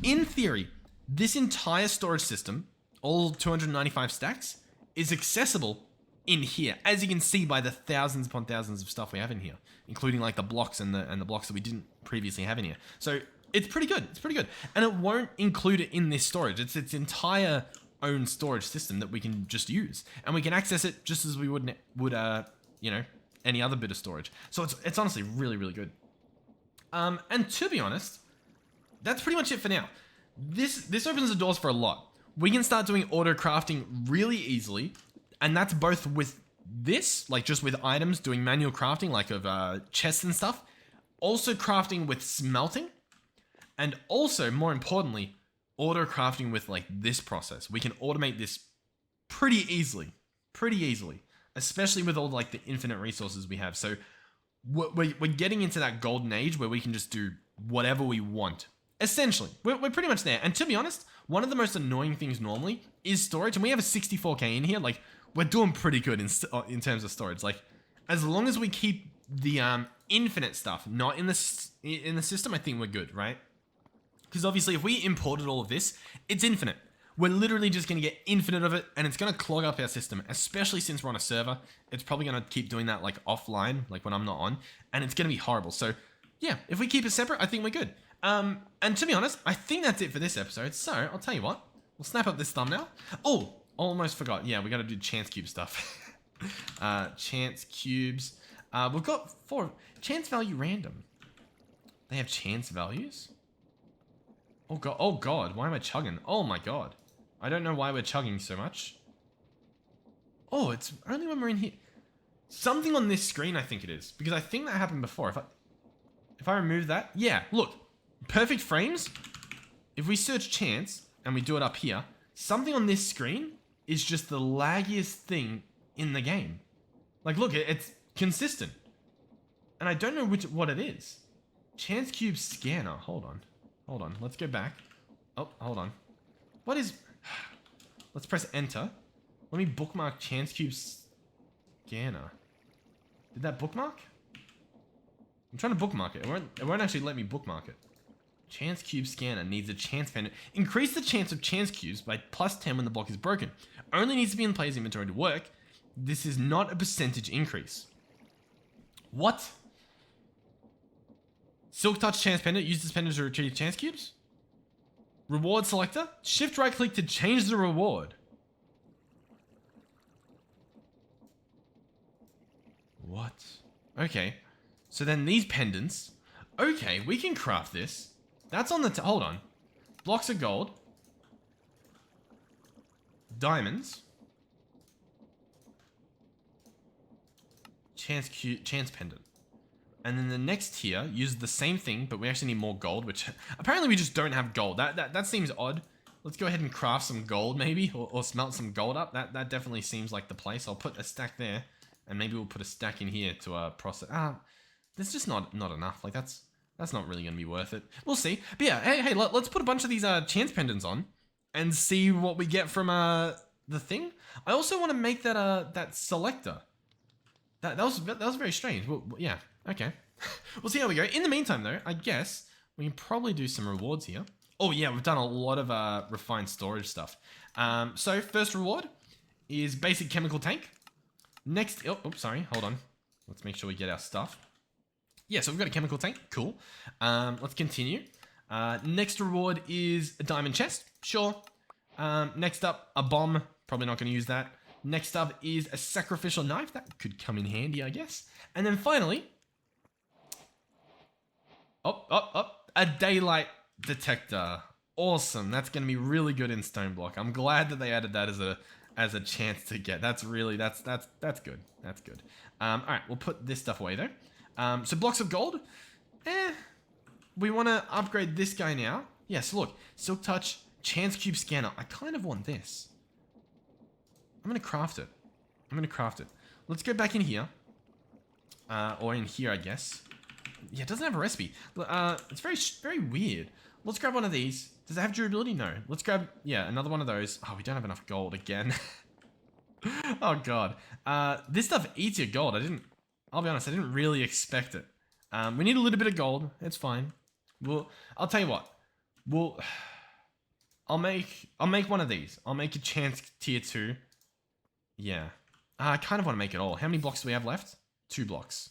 in theory, this entire storage system, all 295 stacks, is accessible in here, as you can see by the thousands upon thousands of stuff we have in here, including like the blocks and the blocks that we didn't previously have in here. So it's pretty good. It's pretty good, and it won't include it in this storage. It's its entire own storage system that we can just use, and we can access it just as we would you know, any other bit of storage. So it's honestly really, really good. And to be honest, that's pretty much it for now. This opens the doors for a lot. We can start doing auto crafting really easily. And that's both with this, like just with items, doing manual crafting, like of chests and stuff. Also crafting with smelting. And also, more importantly, auto crafting with like this process. We can automate this pretty easily. Especially with all like the infinite resources we have. So we're getting into that golden age where we can just do whatever we want. Essentially, we're pretty much there. And to be honest, one of the most annoying things normally is storage. And we have a 64k in here. Like, we're doing pretty good in terms of storage. Like, as long as we keep the infinite stuff not in the system, I think we're good, right? Because obviously, if we imported all of this, it's infinite. We're literally just going to get infinite of it, and it's going to clog up our system, especially since we're on a server. It's probably going to keep doing that like offline, like when I'm not on, and it's going to be horrible. So, yeah, if we keep it separate, I think we're good. And to be honest, I think that's it for this episode. So, I'll tell you what. We'll snap up this thumbnail. Oh! Almost forgot. Yeah, we got to do chance cube stuff. Chance cubes. We've got 4. Chance value random. They have chance values? Oh god. Oh god. Why am I chugging? Oh my god. I don't know why we're chugging so much. Oh, it's only when we're in here. Something on this screen, I think it is. Because I think that happened before. If I remove that. Yeah, look. Perfect frames. If we search chance and we do it up here, something on this screen is just the laggiest thing in the game. Like, look, it's consistent. And I don't know what it is. Chance cube scanner. Hold on. Let's go back. Oh, hold on. What is... Let's press enter. Let me bookmark chance cube scanner. Did that bookmark? I'm trying to bookmark it. It won't actually let me bookmark it. Chance cube scanner needs a chance pendant. Increase the chance of chance cubes by +10 when the block is broken. Only needs to be in the player's inventory to work. This is not a percentage increase. What? Silk touch chance pendant. Use this pendant to retrieve chance cubes. Reward selector. Shift right click to change the reward. What? Okay. So then these pendants. Okay, we can craft this. That's on the... Hold on. Blocks of gold. Diamonds. Chance pendant. And then the next tier uses the same thing, but we actually need more gold, which apparently we just don't have gold. That seems odd. Let's go ahead and craft some gold maybe, or smelt some gold up. That definitely seems like the place. I'll put a stack there, and maybe we'll put a stack in here to process. there's just not enough. Like that's not really gonna be worth it. We'll see. But yeah, hey, let's put a bunch of these chance pendants on and see what we get from the thing. I also want to make that selector. That was very strange. Well, yeah, okay. We'll see how we go. In the meantime, though, I guess we can probably do some rewards here. Oh yeah, we've done a lot of refined storage stuff. So first reward is basic chemical tank. Next, sorry, hold on. Let's make sure we get our stuff. Yeah, so we've got a chemical tank. Cool. Let's continue. Next reward is a diamond chest. Sure. Next up, a bomb. Probably not going to use that. Next up is a sacrificial knife. That could come in handy, I guess. And then finally, a daylight detector. Awesome. That's going to be really good in StoneBlock. I'm glad that they added that as a chance to get. That's really that's good. That's good. All right, we'll put this stuff away though. So blocks of gold. We want to upgrade this guy now. Yeah, so look, Silk Touch, Chance Cube Scanner. I kind of want this. I'm going to craft it. Let's go back in here. Or in here, I guess. Yeah, it doesn't have a recipe. It's very weird. Let's grab one of these. Does it have durability? No. Let's grab, yeah, another one of those. Oh, we don't have enough gold again. Oh, God. This stuff eats your gold. I'll be honest, I didn't really expect it. We need a little bit of gold. It's fine. I'll tell you what. I'll make one of these. I'll make a chance tier 2. Yeah. I kind of want to make it all. How many blocks do we have left? 2 blocks.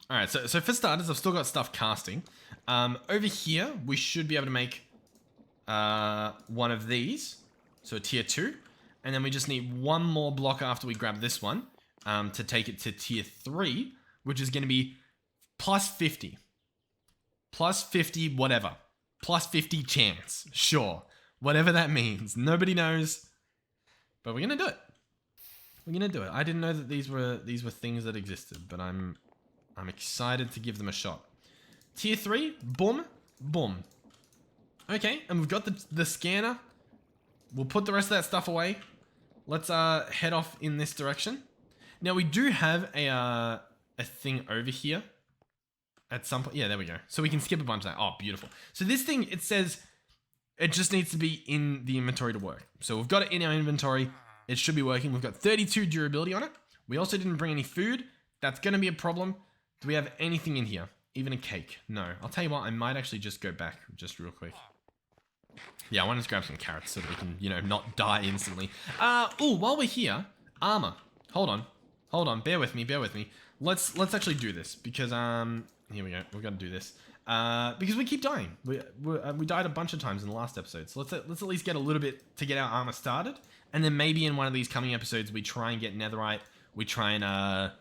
Alright, so for starters, I've still got stuff casting. Over here, we should be able to make one of these. So a tier 2. And then we just need one more block after we grab this one to take it to tier 3, which is going to be plus 50. Plus 50 whatever. Plus 50 chance. Sure. Whatever that means. Nobody knows. But we're going to do it. We're going to do it. I didn't know that these were things that existed, but I'm excited to give them a shot. Tier 3, boom, boom. Okay, and we've got the scanner. We'll put the rest of that stuff away. Let's head off in this direction. Now we do have a thing over here at some point. Yeah, there we go. So we can skip a bunch of that. Oh, beautiful. So this thing, it says it just needs to be in the inventory to work. So we've got it in our inventory. It should be working. We've got 32 durability on it. We also didn't bring any food. That's going to be a problem. Do we have anything in here? Even a cake? No. I'll tell you what, I might actually just go back just real quick. Yeah, I want to grab some carrots so that we can, not die instantly. While we're here, armor. Hold on. Bear with me. Let's actually do this because, here we go. We've got to do this. Because we keep dying. We died a bunch of times in the last episode. So let's at least get a little bit to get our armor started. And then maybe in one of these coming episodes, we try and get netherite. We try and,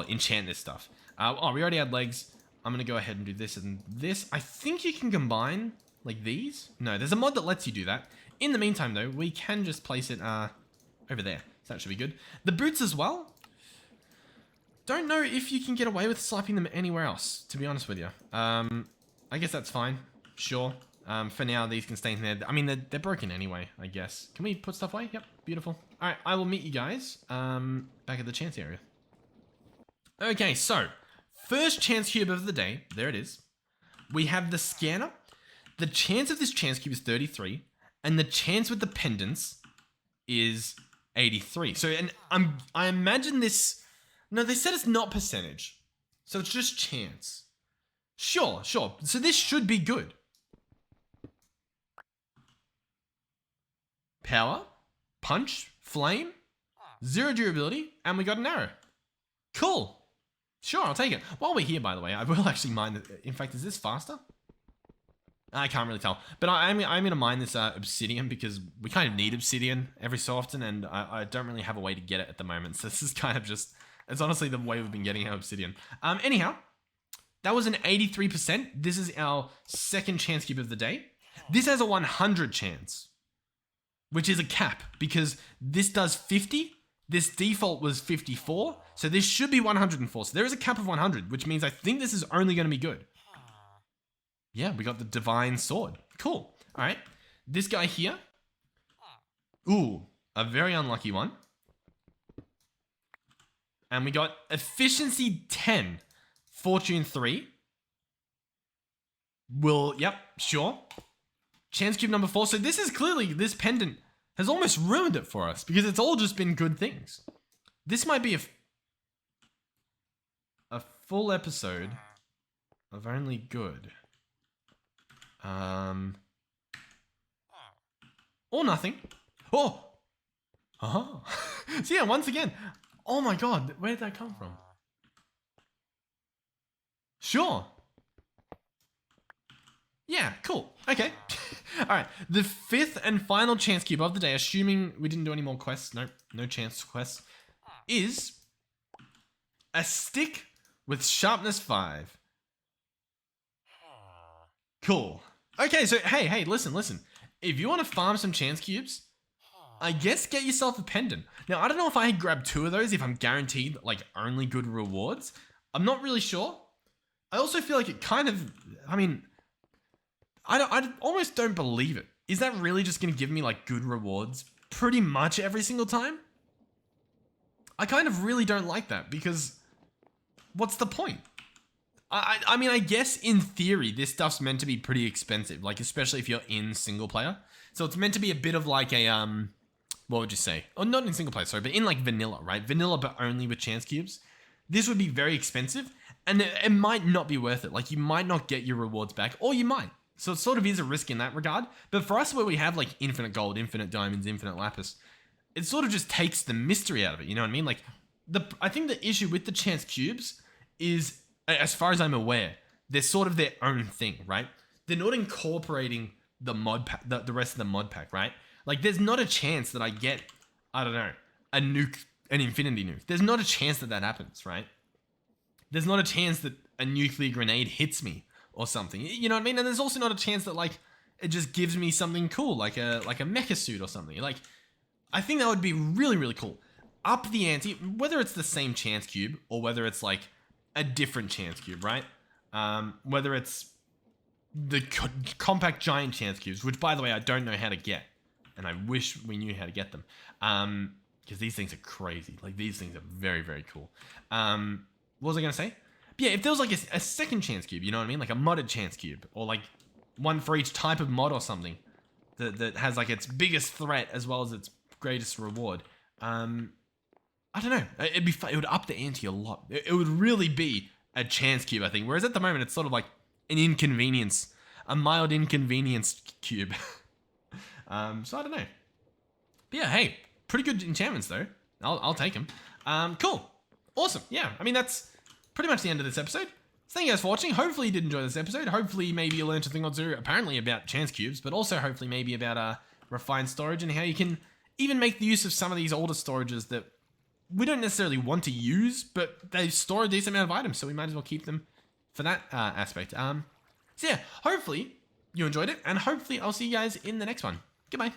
enchant this stuff. We already had legs. I'm going to go ahead and do this and this. I think you can combine, like, these. No, there's a mod that lets you do that. In the meantime, though, we can just place it over there. So that should be good. The boots as well. Don't know if you can get away with slapping them anywhere else, to be honest with you. I guess that's fine. Sure. For now, these can stay in there. I mean, they're broken anyway, I guess. Can we put stuff away? Yep, beautiful. All right, I will meet you guys back at the chance area. Okay, so first chance cube of the day. There it is. We have the scanner. The chance of this chance cube is 33, and the chance with the pendants is 83. So, and I imagine this. No, they said it's not percentage, so it's just chance. Sure. So this should be good. Power, punch, flame, 0 durability, and we got an arrow. Cool. Sure, I'll take it. While we're here, by the way, I will actually mine. In fact, is this faster? I can't really tell. But I'm going to mine this obsidian because we kind of need obsidian every so often, and I don't really have a way to get it at the moment. So this is kind of just, it's honestly the way we've been getting our obsidian. Anyhow, that was an 83%. This is our second chance cube of the day. This has a 100 chance, which is a cap because this does 50. This default was 54, so this should be 104. So there is a cap of 100, which means I think this is only going to be good. Yeah, we got the divine sword. Cool. All right. This guy here. Ooh, a very unlucky one. And we got efficiency 10, fortune 3. Yep, sure. Chance cube number 4. So this is clearly, this pendant has almost ruined it for us because it's all just been good things. This might be a full episode of only good. Or nothing. Oh! Uh-huh. So yeah, once again, oh my god, where did that come from? Sure. Yeah, cool. Okay. Alright, the 5th and final chance cube of the day, assuming we didn't do any more quests, no chance quests, is a stick with sharpness 5. Cool. Okay, so hey, listen. If you want to farm some chance cubes, I guess get yourself a pendant. Now, I don't know if I grab 2 of those if I'm guaranteed, like, only good rewards. I'm not really sure. I also feel like it kind of, I mean, I almost don't believe it. Is that really just going to give me, like, good rewards pretty much every single time? I kind of really don't like that because what's the point? I mean, I guess in theory, this stuff's meant to be pretty expensive, like, especially if you're in single player. So it's meant to be a bit of like a, what would you say? Oh, not in single player, sorry, but in like vanilla, right? Vanilla, but only with chance cubes. This would be very expensive and it might not be worth it. Like, you might not get your rewards back, or you might. So it sort of is a risk in that regard. But for us, where we have like infinite gold, infinite diamonds, infinite lapis, it sort of just takes the mystery out of it. You know what I mean? Like, I think the issue with the chance cubes is, as far as I'm aware, they're sort of their own thing, right? They're not incorporating the mod pack, the rest of the mod pack, right? Like, there's not a chance that I get, I don't know, a nuke, an infinity nuke. There's not a chance that that happens, right? There's not a chance that a nuclear grenade hits me or something. You know what I mean? And there's also not a chance that, like, it just gives me something cool, like a mecha suit or something. Like, I think that would be really, really cool. Up the ante, whether it's the same chance cube or whether it's like a different chance cube, right? Whether it's the compact giant chance cubes, which, by the way, I don't know how to get, and I wish we knew how to get them, because these things are crazy. Like, these things are very, very cool. What was I gonna say? But yeah, if there was like a second chance cube, you know what I mean, like a modded chance cube, or like one for each type of mod or something that has like its biggest threat as well as its greatest reward. I don't know. It'd be fun. It would up the ante a lot. It would really be a chance cube, I think. Whereas at the moment, it's sort of like an inconvenience, a mild inconvenience cube. So I don't know. But yeah, hey, pretty good enchantments though. I'll take them. Cool. Awesome. Yeah, I mean, that's pretty much the end of this episode. So thank you guys for watching. Hopefully you did enjoy this episode. Hopefully maybe you learned a thing or two, apparently about chance cubes, but also hopefully maybe about refined storage and how you can even make the use of some of these older storages that we don't necessarily want to use, but they store a decent amount of items, so we might as well keep them for that aspect. So yeah, hopefully you enjoyed it, and hopefully I'll see you guys in the next one. Goodbye.